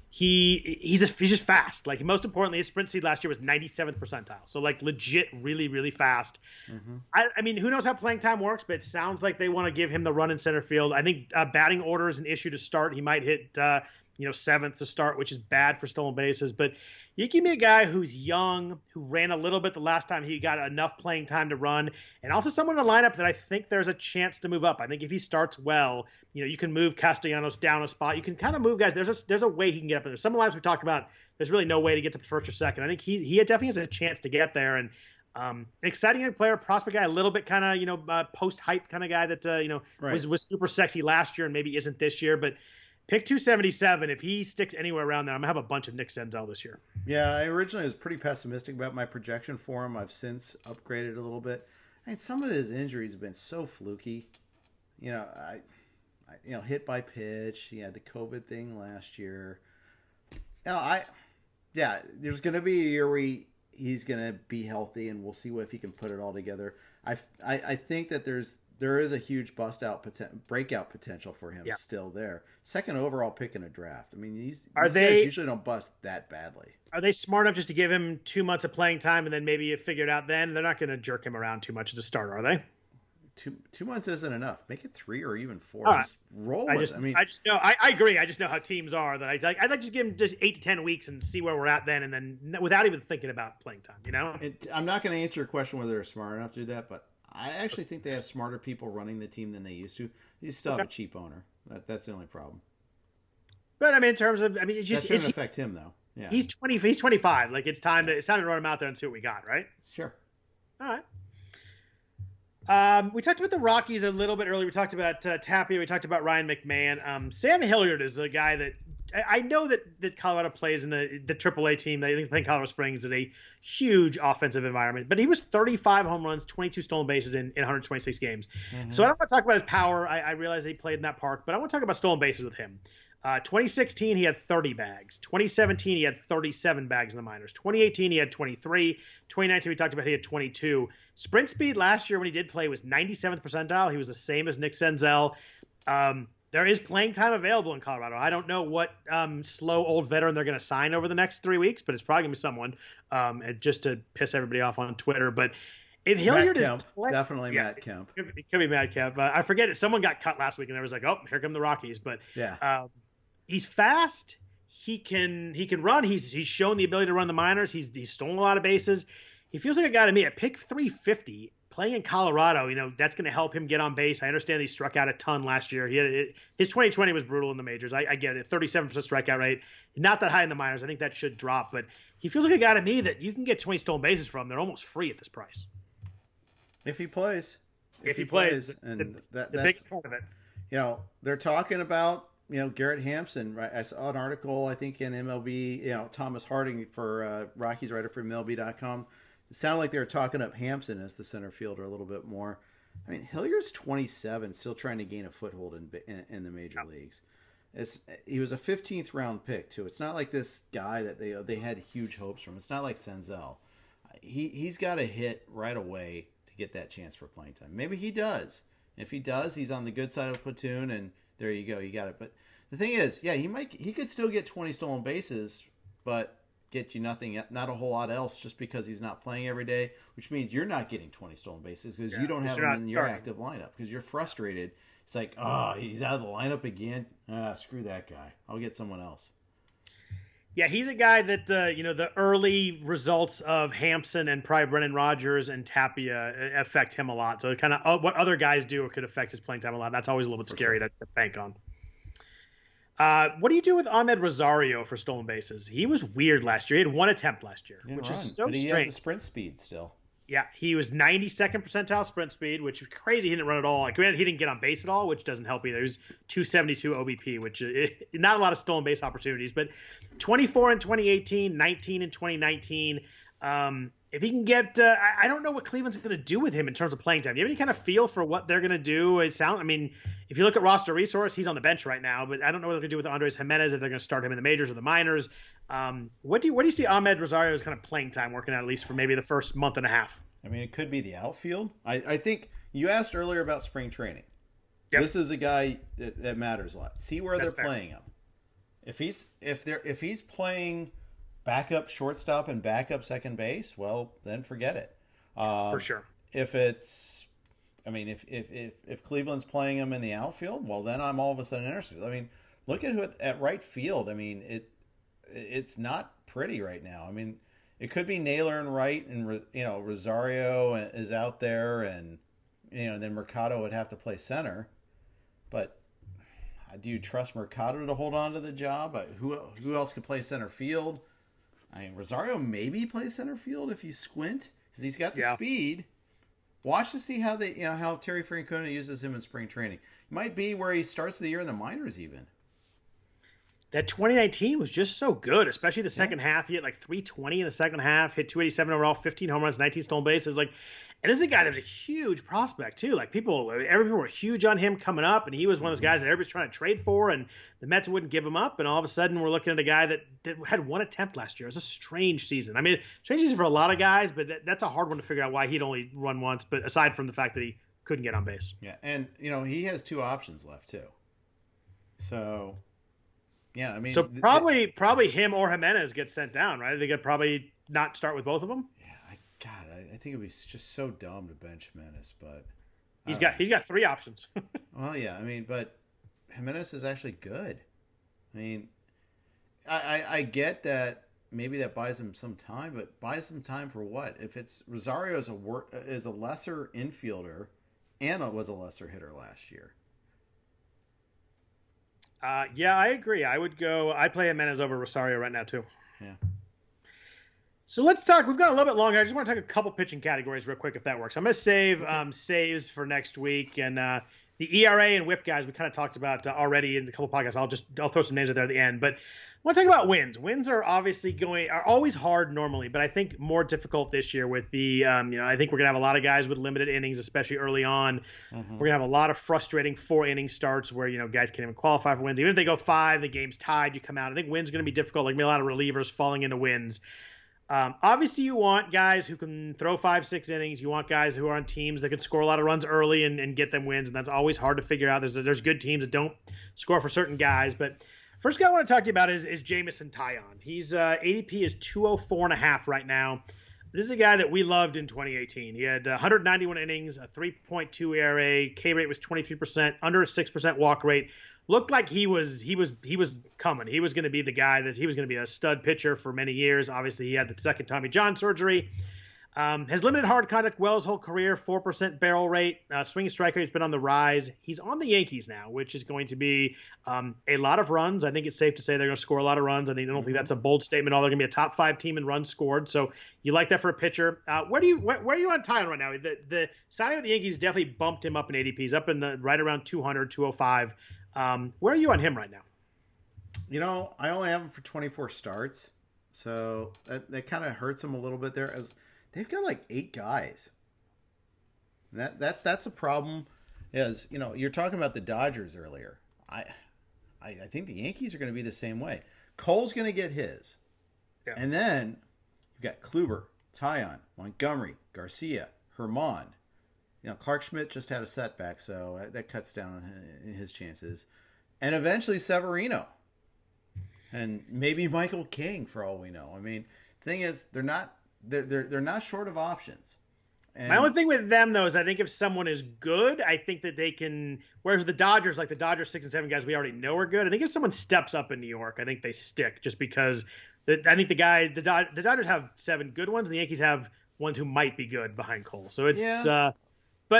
He's just fast. Like, most importantly, his sprint speed last year was 97th percentile. So, like, legit, really, really fast. Mm-hmm. I mean, who knows how playing time works, but it sounds like they want to give him the run in center field. I think batting order is an issue to start. He might hit seventh to start, which is bad for stolen bases. But you give me a guy who's young, who ran a little bit the last time he got enough playing time to run, and also someone in the lineup that I think there's a chance to move up. I think if he starts well, you can move Castellanos down a spot. You can kind of move guys. There's a way he can get up there. Some of the lineups we talked about, there's really no way to get to first or second. I think he definitely has a chance to get there. And an exciting young player, prospect guy, a little bit kind of post-hype kind of guy that right. was super sexy last year and maybe isn't this year, but pick 277. If he sticks anywhere around there, I'm going to have a bunch of Nick Senzel this year. Yeah, I originally was pretty pessimistic about my projection for him. I've since upgraded a little bit. And some of his injuries have been so fluky. I hit by pitch. He had the COVID thing last year. There's going to be a year where he's going to be healthy, and we'll see if he can put it all together. I think that there is a huge breakout potential for him still there. Second overall pick in a draft. I mean, these guys usually don't bust that badly. Are they smart enough just to give him 2 months of playing time and then maybe you figure it out then? They're not going to jerk him around too much at the start, are they? 2 months isn't enough. Make it 3 or even 4. All just roll with it. I just know. I agree. I just know how teams are. That I'd like to give him just 8 to 10 weeks and see where we're at then, and then without even thinking about playing time. I'm not going to answer your question whether they're smart enough to do that, but I actually think they have smarter people running the team than they used to. You still have a cheap owner. That's the only problem. But I mean, in terms of, it just that shouldn't affect him though. Yeah, he's 20. He's 25. Like, it's time to run him out there and see what we got. Right. Sure. All right. We talked about the Rockies a little bit earlier. We talked about Tapia. We talked about Ryan McMahon. Sam Hilliard is a guy that I know that Colorado plays in the AAA team. I think playing Colorado Springs is a huge offensive environment. But he was 35 home runs, 22 stolen bases in 126 games. Mm-hmm. So I don't want to talk about his power. I realize he played in that park. But I want to talk about stolen bases with him. 2016, he had 30 bags. 2017, he had 37 bags in the minors. 2018, he had 23. 2019, we talked about he had 22. Sprint speed last year when he did play was 97th percentile. He was the same as Nick Senzel. There is playing time available in Colorado. I don't know what slow old veteran they're going to sign over the next 3 weeks, but it's probably going to be someone just to piss everybody off on Twitter. But if Hilliard is definitely Matt Kemp. It could be Matt Kemp. I forget it. Someone got cut last week, and I was like, "Oh, here come the Rockies." But he's fast. He can run. He's shown the ability to run the minors. He's stolen a lot of bases. He feels like a guy to me at pick 350. Playing in Colorado, that's going to help him get on base. I understand he struck out a ton last year. His 2020 was brutal in the majors. I get it. 37% strikeout rate. Not that high in the minors. I think that should drop. But he feels like a guy to me that you can get 20 stolen bases from. They're almost free at this price. If he plays. If he plays. And the big part of it. They're talking about, Garrett Hampson. Right? I saw an article, I think, in MLB, Thomas Harding for Rockies writer for MLB.com. It sounded like they were talking up Hampson as the center fielder a little bit more. I mean, Hilliard's 27, still trying to gain a foothold in the major leagues. He was a 15th round pick too. It's not like this guy that they had huge hopes from. It's not like Senzel. He's got to hit right away to get that chance for playing time. Maybe he does. If he does, he's on the good side of the platoon, and there you go, you got it. But the thing is, yeah, he could still get 20 stolen bases, but get you nothing, not a whole lot else, just because he's not playing every day, which means you're not getting 20 stolen bases because you don't have him in your active lineup because you're frustrated. It's like, oh, he's out of the lineup again. Screw that guy. I'll get someone else. Yeah, he's a guy that the early results of Hampson and probably Brendan Rodgers and Tapia affect him a lot. So kind of what other guys do could affect his playing time a lot. That's always a little bit scary to bank on. What do you do with Ahmed Rosario for stolen bases? He was weird last year. He had one attempt last year, which is so strange. But he has the sprint speed still. Yeah, he was 92nd percentile sprint speed, which is crazy. He didn't run at all. Like, he didn't get on base at all, which doesn't help either. He was 272 OBP, which not a lot of stolen base opportunities. But 24 in 2018, 19 in 2019. If he can get, I don't know what Cleveland's going to do with him in terms of playing time. Do you have any kind of feel for what they're going to do? If you look at roster resource, he's on the bench right now, but I don't know what they're going to do with Andres Jimenez, if they're going to start him in the majors or the minors. What do you see Ahmed Rosario's kind of playing time working out, at least for maybe the first month and a half? I mean, it could be the outfield. I think you asked earlier about spring training. Yep. This is a guy that matters a lot. See where That's they're fair. playing him. If he's playing backup shortstop and backup second base, well, then forget it. For sure. If Cleveland's playing him in the outfield, well, then I'm all of a sudden interested. I mean, look at right field. I mean, it's not pretty right now. I mean, it could be Naylor and Wright, and Rosario is out there, and then Mercado would have to play center. But do you trust Mercado to hold on to the job? Who else could play center field? I mean, Rosario maybe plays center field if you squint because he's got the speed. Watch to see how how Terry Francona uses him in spring training. It might be where he starts the year in the minors even. That 2019 was just so good, especially the second half. He hit like 320 in the second half, hit 287 overall, 15 home runs, 19 stolen bases. And this is a guy that was a huge prospect too. Like everyone were huge on him coming up, and he was one of those guys that everybody's trying to trade for, and the Mets wouldn't give him up. And all of a sudden, we're looking at a guy that had one attempt last year. It was a strange season. I mean, strange season for a lot of guys, but that's a hard one to figure out why he'd only run once. But aside from the fact that he couldn't get on base, yeah, and he has two options left too. So. Yeah, I mean, so probably him or Jimenez gets sent down, right? They could probably not start with both of them. Yeah, I think it'd be just so dumb to bench Jimenez, but he's got three options. Well, yeah, I mean, but Jimenez is actually good. I mean, I get that maybe that buys him some time, but buys him time for what? If it's Rosario is a lesser infielder, and was a lesser hitter last year. Yeah, I agree. I play Jimenez over Rosario right now too. Yeah. So let's talk. We've got a little bit longer. I just want to talk a couple pitching categories real quick, if that works. I'm going to save saves for next week, and the ERA and WHIP guys we kind of talked about already in a couple podcasts. I'll throw some names out there at the end, but I want to talk about wins. Wins are always hard normally, but I think more difficult this year with the I think we're gonna have a lot of guys with limited innings, especially early on. Mm-hmm. We're gonna have a lot of frustrating 4-inning starts where guys can't even qualify for wins. Even if they go 5, the game's tied, you come out. I think wins are gonna be difficult. Like, a lot of relievers falling into wins. Obviously, you want guys who can throw 5-6 innings. You want guys who are on teams that can score a lot of runs early and get them wins, and that's always hard to figure out. There's good teams that don't score for certain guys, but first guy I want to talk to you about is Jamison Taillon. He's ADP is 204.5 right now. This is a guy that we loved in 2018. He had 191 innings, a 3.2 ERA, K rate was 23%, under a 6% walk rate. Looked like he was coming. He was going to be the guy he was going to be a stud pitcher for many years. Obviously, he had the second Tommy John surgery. Has limited hard contact well his whole career, 4% barrel rate. Swinging strike rate has been on the rise. He's on the Yankees now, which is going to be a lot of runs. I think it's safe to say they're going to score a lot of runs. I don't think that's a bold statement at all. They're going to be a top 5 team in runs scored. So you like that for a pitcher. Where are you on Taillon right now? The signing of the Yankees definitely bumped him up in ADP. He's up in the right around 200, 205. Where are you on him right now? I only have him for 24 starts, so that kind of hurts him a little bit there. As they've got like 8 guys. That's a problem. Is you're talking about the Dodgers earlier. I think the Yankees are going to be the same way. Cole's going to get his, and then you've got Kluber, Taillon, Montgomery, Garcia, Herman. Clark Schmidt just had a setback, so that cuts down his chances. and eventually Severino, and maybe Michael King for all we know. I mean, thing is, they're not short of options. And my only thing with them, though, is I think if someone is good, I think that they can. Whereas the Dodgers, like the Dodgers 6 and 7 guys we already know are good. I think if someone steps up in New York, I think they stick just because I think the Dodgers have 7 good ones and the Yankees have ones who might be good behind Cole. So it's, but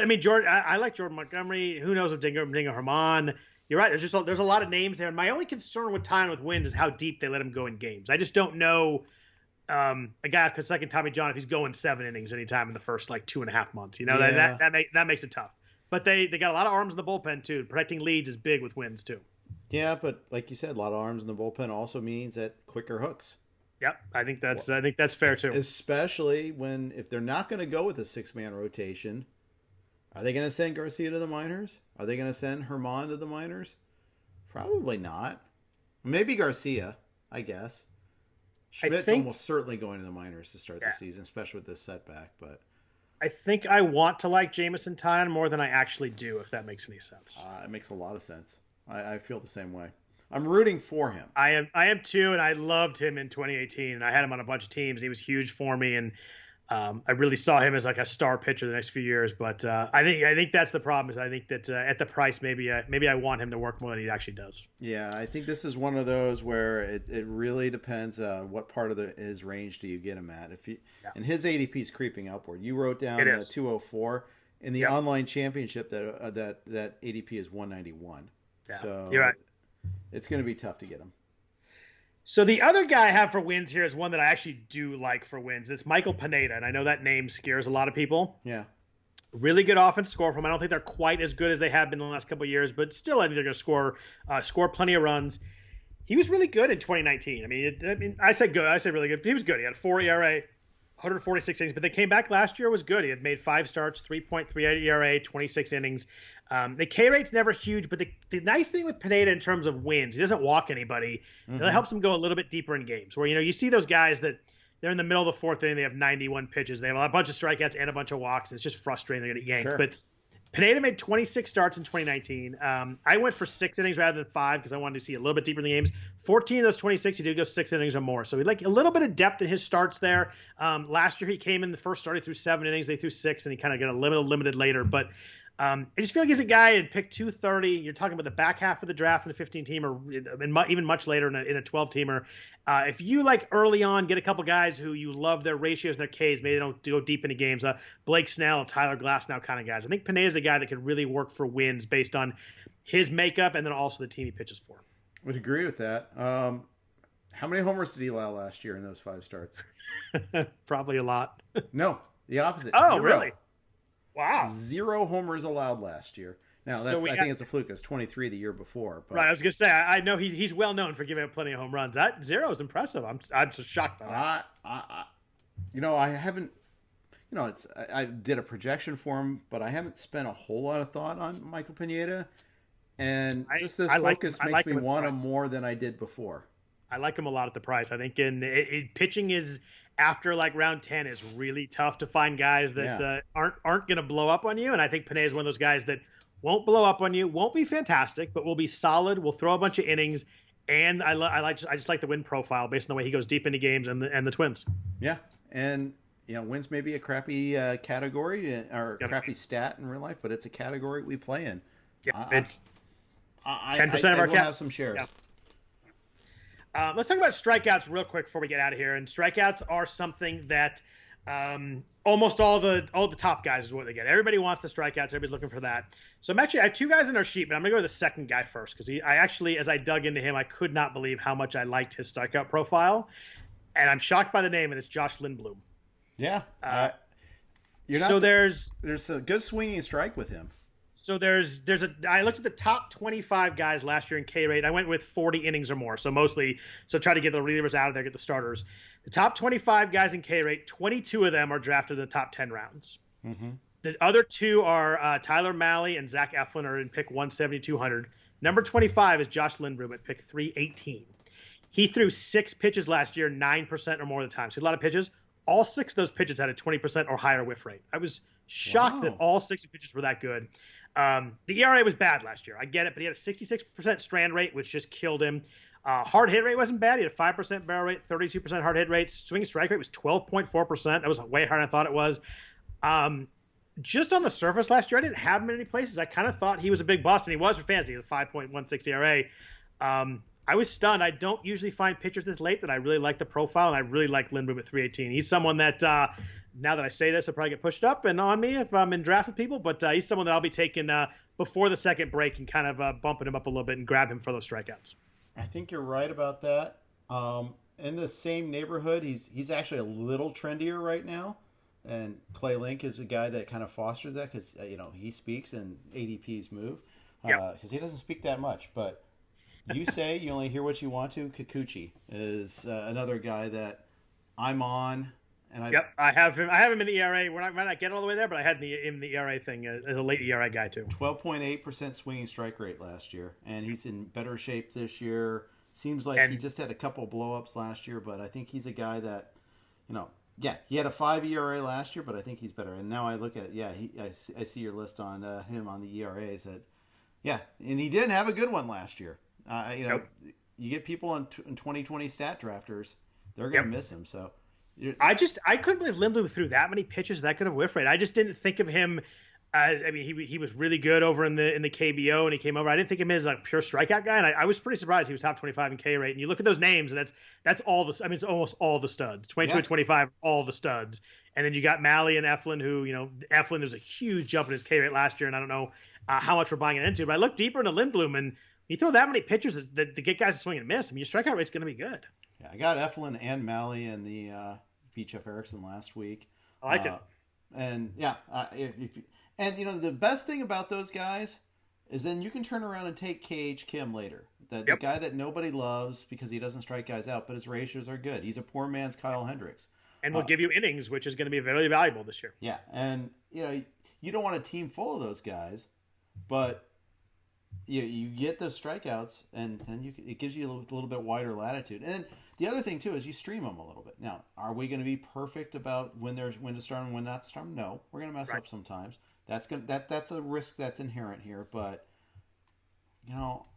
I mean, I like Jordan Montgomery. Who knows if Dingo Herman. You're right. There's a lot of names there. And my only concern with tying with wins is how deep they let him go in games. I just don't know. A guy because second Tommy John if he's going 7 innings anytime in the first like 2.5 months, that makes it tough. But they got a lot of arms in the bullpen too. Protecting leads is big with wins too. Yeah, but like you said, a lot of arms in the bullpen also means that quicker hooks. Yep, I think that's fair too. Especially if they're not going to go with a 6-man rotation, are they going to send Garcia to the minors? Are they going to send Herman to the minors? Probably not. Maybe Garcia, I guess. Schmidt's almost certainly going to the minors to start the season, especially with this setback. But I think I want to like Jameson Taillon more than I actually do, if that makes any sense. It makes a lot of sense. I feel the same way. I'm rooting for him. I am too, and I loved him in 2018, and I had him on a bunch of teams. He was huge for me, and I really saw him as like a star pitcher the next few years. But I think that's the problem. Is I think that at the price, maybe I want him to work more than he actually does. Yeah, I think this is one of those where it really depends what part of his range do you get him at. And his ADP is creeping upward. You wrote down 204 in the online championship that ADP is 191. Yeah. So you're right. It's going to be tough to get him. So the other guy I have for wins here is one that I actually do like for wins. It's Michael Pineda, and I know that name scares a lot of people. Yeah. Really good offense score from him. I don't think they're quite as good as they have been the last couple of years, but still I think they're going to score plenty of runs. He was really good in 2019. I mean, I said good. I said really good. He was good. He had a 4 ERA, 146 innings, but they came back last year. Was good. He had made 5 starts, 3.38 ERA, 26 innings. The K rate's never huge, but the nice thing with Pineda in terms of wins, he doesn't walk anybody. Mm-hmm. That helps him go a little bit deeper in games where, you see those guys that they're in the middle of the 4th inning, they have 91 pitches, they have a bunch of strikeouts and a bunch of walks, and it's just frustrating. They're going to get yanked. Sure. But Pineda made 26 starts in 2019. I went for 6 innings rather than 5 because I wanted to see a little bit deeper in the games. 14 of those 26, he did go 6 innings or more. So he like a little bit of depth in his starts there. Last year he came in the first start, he threw 7 innings, they threw 6, and he kind of got a limited later. But I just feel like he's a guy in pick 230. You're talking about the back half of the draft in a 15-teamer, and even much later in a 12-teamer. If you like early on, get a couple guys who you love their ratios and their Ks, maybe they don't go deep into games. Blake Snell, Tyler Glasnow kind of guys. I think Pineda's a guy that could really work for wins based on his makeup and then also the team he pitches for. Would agree with that. How many homers did he allow last year in those 5 starts? Probably a lot. No, the opposite. Oh, 0. really? Wow. 0 homers allowed last year. Now, I think it's a fluke. It was 23 the year before. But... Right, I was going to say, I know he's well known for giving up plenty of home runs. That 0 is impressive. I'm so shocked by that. I haven't, I did a projection for him, but I haven't spent a whole lot of thought on Michael Pineda. And just the focus makes me want him more than I did before. I like him a lot at the price. I think pitching is... after like round 10 is really tough to find guys that aren't going to blow up on you. And I think Pineda is one of those guys that won't blow up on you, won't be fantastic, but will be solid. Will throw a bunch of innings. And I just like the win profile based on the way he goes deep into games and the Twins. Yeah. And, wins may be a crappy category or a crappy stat in real life, but it's a category we play in. Yeah, it's 10% of our cap. Have some shares. Yeah. Let's talk about strikeouts real quick before we get out of here. And strikeouts are something that almost all the top guys is what they get. Everybody wants the strikeouts. Everybody's looking for that. So I have 2 guys in our sheet, but I'm going to go to the second guy first because I actually, as I dug into him, I could not believe how much I liked his strikeout profile. And I'm shocked by the name, and it's Josh Lindblom. Yeah. There's a good swinging strike with him. So I looked at the top 25 guys last year in K rate. I went with 40 innings or more. So try to get the relievers out of there, get the starters. The top 25 guys in K rate, 22 of them are drafted in the top 10 rounds. Mm-hmm. The other 2 are Tyler Mahle and Zach Eflin are in pick 170, 200. Number 25 is Josh Lindblom at pick 318. He threw 6 pitches last year, 9% or more of the time. So a lot of pitches. All 6 of those pitches had a 20% or higher whiff rate. I was shocked that all 6 pitches were that good. The ERA was bad last year. I get it, but he had a 66% strand rate, which just killed him. Hard hit rate wasn't bad. He had a 5% barrel rate, 32% hard hit rate. Swing strike rate was 12.4%. That was way higher than I thought it was. Just on the surface last year, I didn't have him in any places. I kind of thought he was a big bust, and he was for fantasy. He had a 5.16 ERA. I was stunned. I don't usually find pitchers this late that I really like the profile, and I really like Lindblom at 318. He's someone that, now that I say this, he'll probably get pushed up and on me if I'm in draft with people, but he's someone that I'll be taking before the second break and kind of bumping him up a little bit and grab him for those strikeouts. I think you're right about that. In the same neighborhood, he's actually a little trendier right now, and Clay Link is a guy that kind of fosters that because he speaks and ADPs move because he doesn't speak that much. But you say you only hear what you want to. Kikuchi is another guy that I'm on. And I have him. I have him in the ERA. Might not get all the way there, but I had him in the ERA thing as a late ERA guy too. 12.8% swinging strike rate last year, and he's in better shape this year. Seems like he just had a couple blow-ups last year, but I think he's a guy that, he had a 5 ERA last year, but I think he's better. And now I look at I see your list on him on the ERAs. And he didn't have a good one last year. You get people in 2020 stat drafters, they're going to miss him. So. I couldn't believe Lindblom threw that many pitches that could have whiff rate. I just didn't think of him as, he was really good over in the KBO and he came over. I didn't think of him as a pure strikeout guy, and I was pretty surprised he was top 25 in K rate. And you look at those names, and that's all the. It's almost all the studs. 22 and 25, all the studs. And then you got Malley and Eflin, who Eflin was a huge jump in his K rate last year, and I don't know how much we're buying it into. But I look deeper into Lindblom, and you throw that many pitches to get guys to swing and miss. Your strikeout rate's going to be good. Yeah, I got Eflin and Malley in the. Beat Jeff Erickson last week. I like it. And the best thing about those guys is then you can turn around and take KH Kim later. The guy that nobody loves because he doesn't strike guys out, but his ratios are good. He's a poor man's Kyle Hendricks. And will give you innings, which is going to be very valuable this year. Yeah. And, you don't want a team full of those guys, but you get those strikeouts and then it gives you a little bit wider latitude. And the other thing too is you stream them a little bit. Now, are we going to be perfect about when to start and when not to start? No, we're going to mess up sometimes. That's a risk that's inherent here. But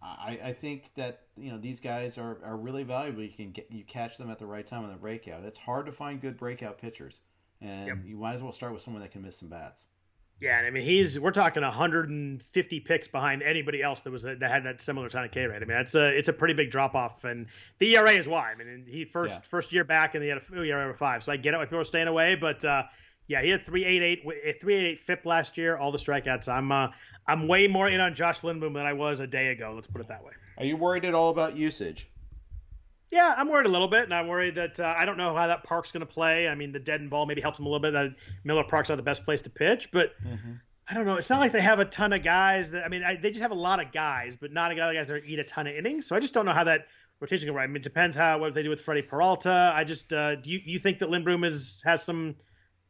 I think that these guys are really valuable. You catch them at the right time on the breakout. It's hard to find good breakout pitchers, and you might as well start with someone that can miss some bats. Yeah, and we're talking 150 picks behind anybody else that had that similar kind of K rate. It's a pretty big drop off, and the ERA is why. He first year back, and he had a ERA over 5, so I get it why people are staying away. But he had 3.88 FIP last year, all the strikeouts. I'm way more in on Josh Lindblom than I was a day ago. Let's put it that way. Are you worried at all about usage? Yeah, I'm worried a little bit, and I'm worried that I don't know how that park's going to play. The dead end ball maybe helps him a little bit. That Miller Park's not the best place to pitch, but I don't know. It's not like they have a ton of guys. They just have a lot of guys, but not a lot of guys that eat a ton of innings. So I just don't know how that rotation can work. It depends what they do with Freddie Peralta. I just do you think that Lindblom has some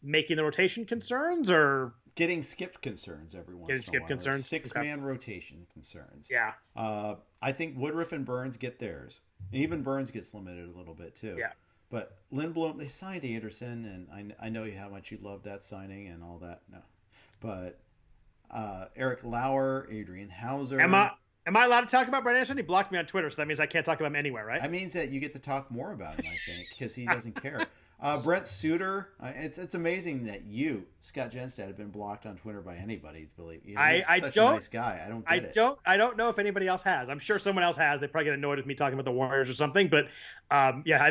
making the rotation concerns or getting skipped concerns every once in a while? Getting skipped concerns, 6-man rotation concerns. Yeah. I think Woodruff and Burns get theirs. And even Burns gets limited a little bit too. Yeah. But Lindblom, they signed Anderson, and I know how much you love that signing and all that. No, but Eric Lauer, Adrian Hauser. Am I allowed to talk about Brett Anderson? He blocked me on Twitter, so that means I can't talk about him anywhere, right? That means that you get to talk more about him, I think, because he doesn't care. Brent Suter, it's amazing that you, Scott Jenstad, have been blocked on Twier by anybody. Believe he's such a nice guy. I don't know if anybody else has. I'm sure someone else has. They probably get annoyed with me talking about the Warriors or something. But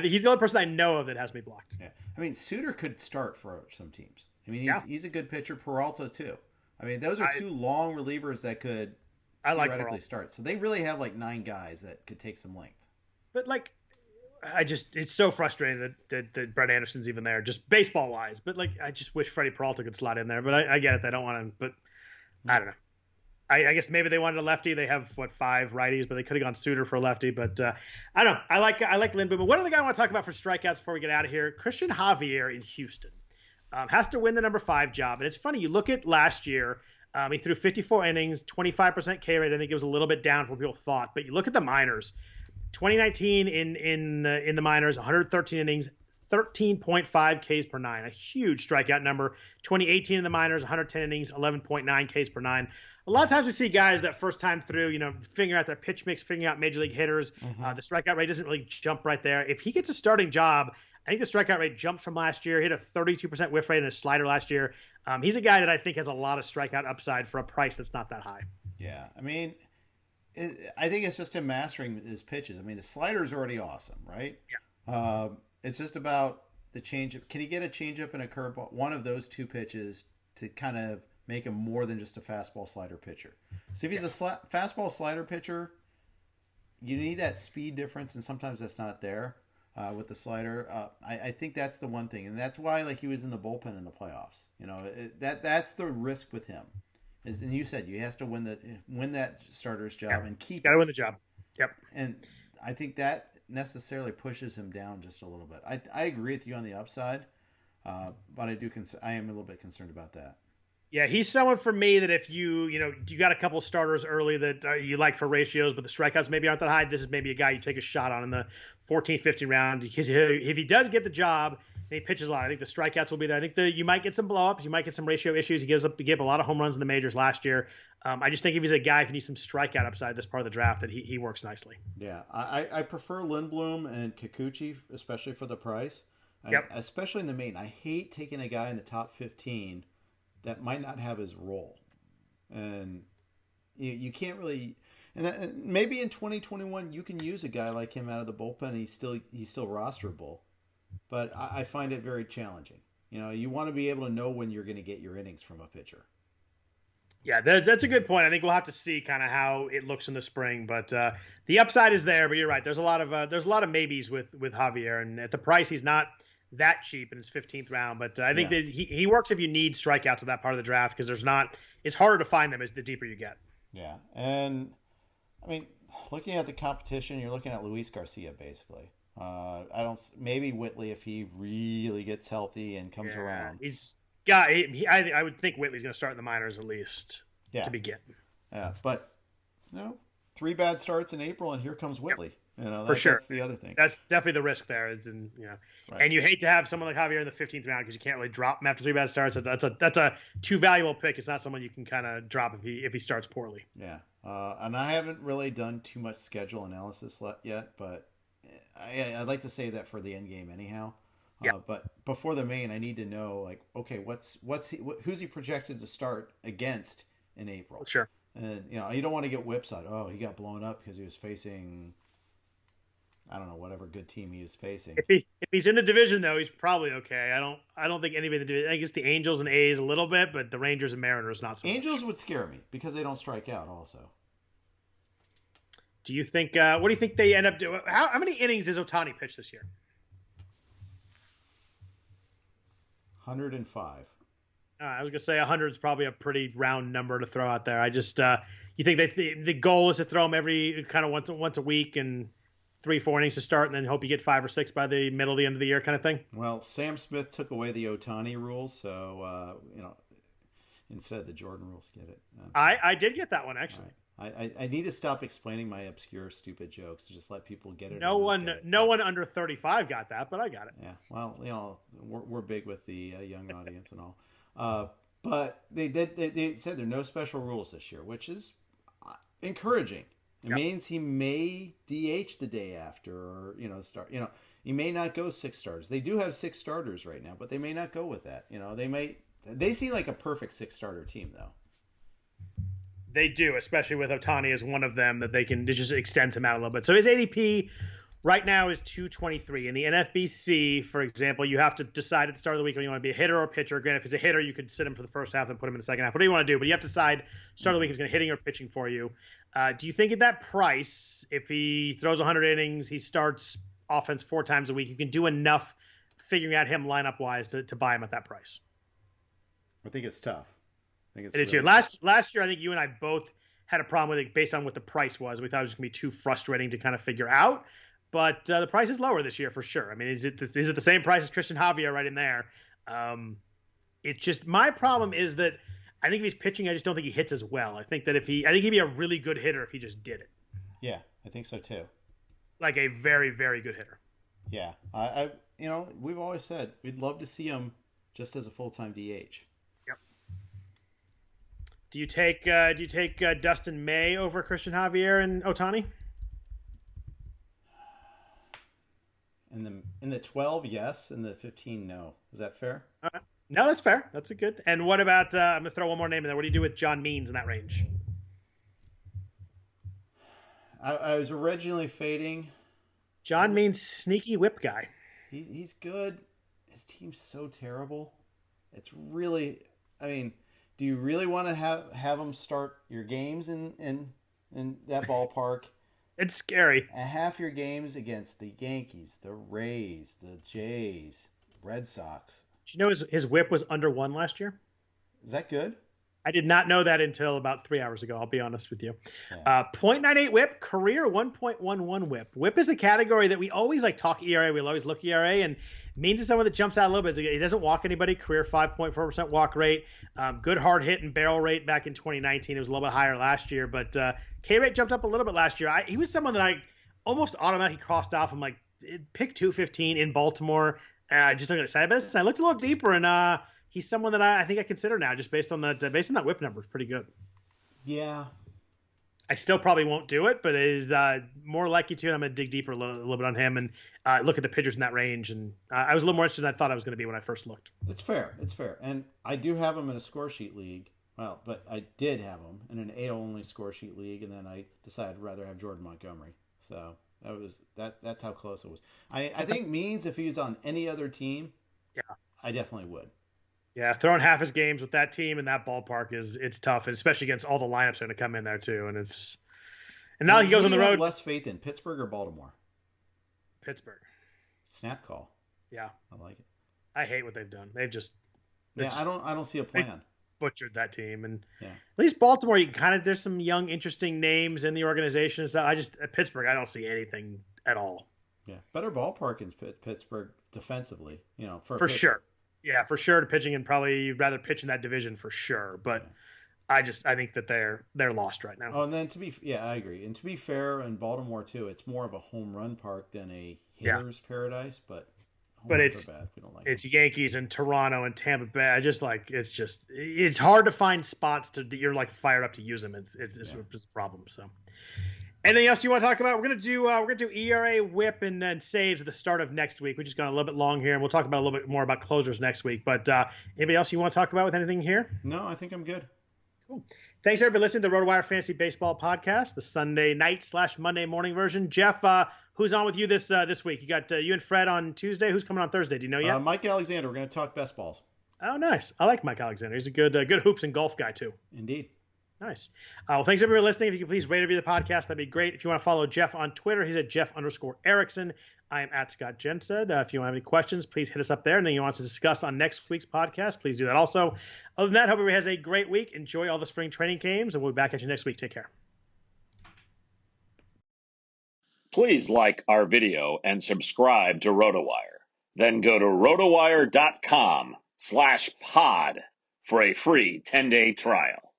he's the only person I know of that has me blocked. Yeah, Suter could start for some teams. He's a good pitcher. Peralta too. Those are two long relievers that could theoretically start. So they really have 9 guys that could take some length. But it's so frustrating that Brett Anderson's even there, just baseball wise. But I just wish Freddie Peralta could slot in there. But I get it; they don't want him. But I don't know. I guess maybe they wanted a lefty. They have 5 righties, but they could have gone Suter for a lefty. But I don't know. I like Lindblom. But one other guy I want to talk about for strikeouts before we get out of here: Christian Javier in Houston has to win the number 5 job. And it's funny. You look at last year. He threw 54 innings, 25% K rate. I think it was a little bit down from what people thought. But you look at the minors. 2019 in the minors, 113 innings, 13.5 Ks per nine, a huge strikeout number. 2018 in the minors, 110 innings, 11.9 Ks per nine. A lot of times we see guys that first time through, figuring out their pitch mix, figuring out major league hitters. The strikeout rate doesn't really jump right there. If he gets a starting job, I think the strikeout rate jumps from last year. He had a 32% whiff rate in his slider last year. He's a guy that I think has a lot of strikeout upside for a price that's not that high. Yeah, I mean, I think it's just him mastering his pitches. I mean, the slider's already awesome, right? Yeah. It's just about the changeup. Can he get a changeup and a curveball? One of those two pitches to kind of make him more than just a fastball slider pitcher. So if he's a fastball slider pitcher, you need that speed difference, and sometimes that's not there with the slider. I think that's the one thing, and that's why he was in the bullpen in the playoffs. That's the risk with him. And you said he has to win that starter's job and keep. He's got to win the job. Yep. And I think that necessarily pushes him down just a little bit. I agree with you on the upside, but I am a little bit concerned about that. Yeah, he's someone for me that if you got a couple starters early that you like for ratios, but the strikeouts maybe aren't that high, this is maybe a guy you take a shot on in the 14th, 15th round. Because if he does get the job and he pitches a lot, I think the strikeouts will be there. I think you might get some blowups, you might get some ratio issues. He gave up a lot of home runs in the majors last year. I just think if he's a guy, if you need some strikeout upside this part of the draft, that he works nicely. Yeah, I prefer Lindblom and Kikuchi, especially for the price. Yep. Especially in the main. I hate taking a guy in the top 15 that might not have his role, and you can't really. And maybe in 2021 you can use a guy like him out of the bullpen. He's still rosterable, but I find it very challenging. You want to be able to know when you're going to get your innings from a pitcher. Yeah, that's a good point. I think we'll have to see kind of how it looks in the spring, but the upside is there. But you're right. There's a lot of maybes with Javier, and at the price, he's not that cheap in his 15th round. But I think that he works if you need strikeouts at that part of the draft, because it's harder to find them as the deeper you get. Yeah, and I mean, looking at the competition, you're looking at Luis Garcia basically. Maybe Whitley if he really gets healthy and comes around. I would think Whitley's going to start in the minors at least to begin. Yeah, but 3 bad starts in April, and here comes Whitley. For sure. That's the other thing. That's definitely the risk there. Right. And you hate to have someone like Javier in the 15th round because you can't really drop him after 3 bad starts. That's a too valuable pick. It's not someone you can kind of drop if he starts poorly. Yeah, and I haven't really done too much schedule analysis yet, but I'd like to say that for the end game anyhow. Yeah. But before the main, I need to know okay, who's he projected to start against in April? Sure. And you don't want to get whipsawed. Oh, he got blown up because he was facing, I don't know, whatever good team he was facing. If he's in the division though, he's probably okay. I don't think anybody in the division. I guess the Angels and A's a little bit, but the Rangers and Mariners not so much. Angels would scare me because they don't strike out. Also. Do you think? What do you think they end up doing? How many innings does Ohtani pitch this year? 105. I was gonna say 100 is probably a pretty round number to throw out there. I just you think the goal is to throw him every kind of once a week and 3-4 innings to start, and then hope you get 5 or 6 by the middle of the end of the year, kind of thing. Well, Sam Smith took away the Ohtani rules, so instead the Jordan rules get it. I did get that one actually. Right. I need to stop explaining my obscure, stupid jokes to just let people get it. No one under 35 got that, but I got it. Yeah, well, we're big with the young audience and all. But they said there are no special rules this year, which is encouraging. It means he may DH the day after, or start. He may not go 6 starters. They do have 6 starters right now, but they may not go with that. They seem like a perfect 6-starter team though. They do, especially with Ohtani as one of them, that they just extends him out a little bit. So his ADP right now is 223. In the NFBC, for example, you have to decide at the start of the week whether you want to be a hitter or a pitcher. Granted, if he's a hitter, you could sit him for the first half and put him in the second half. Whatever you want to do, but you have to decide start of the week if he's going to hitting or pitching for you. Do you think at that price, if he throws 100 innings, he starts offense 4 times a week, you can do enough figuring out him lineup-wise to buy him at that price? I think it's tough. I did too. Last year, I think you and I both had a problem with it based on what the price was. We thought it was going to be too frustrating to kind of figure out. But the price is lower this year for sure. I mean, is it the same price as Christian Javier right in there? It's just my problem is that I think if he's pitching, I just don't think he hits as well. I think he'd be a really good hitter if he just did it. Yeah, I think so too. Like a very, very good hitter. Yeah, we've always said we'd love to see him just as a full-time DH. Yep. Do you take Dustin May over Christian Javier and Ohtani? In the 12, yes. In the 15, no. Is that fair? No, that's fair. That's a good. And what about? I'm gonna throw one more name in there. What do you do with John Means in that range? I was originally fading. John Means, sneaky whip guy. He's good. His team's so terrible. It's really. I mean, do you really want to have him start your games in that ballpark? It's scary. And half your games against the Yankees, the Rays, the Jays, Red Sox. Did you know his whip was under 1 last year? Is that good? I did not know that until about 3 hours ago. I'll be honest with you. Yeah. 0.98 whip, career 1.11 whip. Whip is the category that we always talk ERA. We'll always look ERA, and Means is someone that jumps out a little bit. He doesn't walk anybody. Career 5.4% walk rate. Good hard hit and barrel rate back in 2019. It was a little bit higher last year, but K rate jumped up a little bit last year. He was someone that I almost automatically crossed off. I'm like, pick 215 in Baltimore. Just looking excited about this. I looked a little deeper, and he's someone that I think I consider now, just based on that whip number. It's pretty good. Yeah. I still probably won't do it, but it is more likely to. And I'm going to dig deeper a little bit on him and look at the pitchers in that range. And I was a little more interested than I thought I was going to be when I first looked. It's fair. And I do have him in a score sheet league. Well, but I did have him in an AL-only score sheet league, and then I decided I'd rather have Jordan Montgomery. So that's how close it was. I think Means, if he was on any other team, yeah, I definitely would. Yeah, throwing half his games with that team in that ballpark it's tough, and especially against all the lineups that are going to come in there too. And now he goes on the road. Less faith in Pittsburgh or Baltimore? Pittsburgh. Snap call. Yeah, I like it. I hate what they've done. I don't see a plan. Butchered that team, and at least Baltimore, you can there's some young, interesting names in the organization and stuff. At Pittsburgh, I don't see anything at all. Yeah, better ballpark in Pittsburgh defensively. For sure. Yeah, for sure. To pitching, and probably you'd rather pitch in that division for sure. But I think that they're lost right now. Oh, and then I agree. And to be fair, in Baltimore too, it's more of a home run park than a hitter's paradise. But it's bad. We don't like it's Yankees and Toronto and Tampa Bay. It's hard to find spots that you're fired up to use them. It's a problem. So. Anything else you want to talk about? We're gonna do ERA, WHIP, and then saves at the start of next week. We just gone a little bit long here, and we'll talk about a little bit more about closers next week. But anybody else you want to talk about with anything here? No, I think I'm good. Cool. Thanks everybody for listening to the RotoWire Fantasy Baseball Podcast, the Sunday night / Monday morning version. Jeff, who's on with you this week? You got you and Fred on Tuesday. Who's coming on Thursday? Do you know yet? Mike Alexander. We're gonna talk best balls. Oh, nice. I like Mike Alexander. He's a good hoops and golf guy too. Indeed. Nice. Well, thanks everybody for listening. If you could please rate and review the podcast, that'd be great. If you want to follow Jeff on Twitter, he's at Jeff_Erickson. I am at Scott Jenstad. If you want to have any questions, please hit us up there. And then you want to discuss on next week's podcast, please do that also. Other than that, hope everybody has a great week. Enjoy all the spring training games, and we'll be back at you next week. Take care. Please like our video and subscribe to RotoWire. Then go to rotowire.com/pod for a free 10-day trial.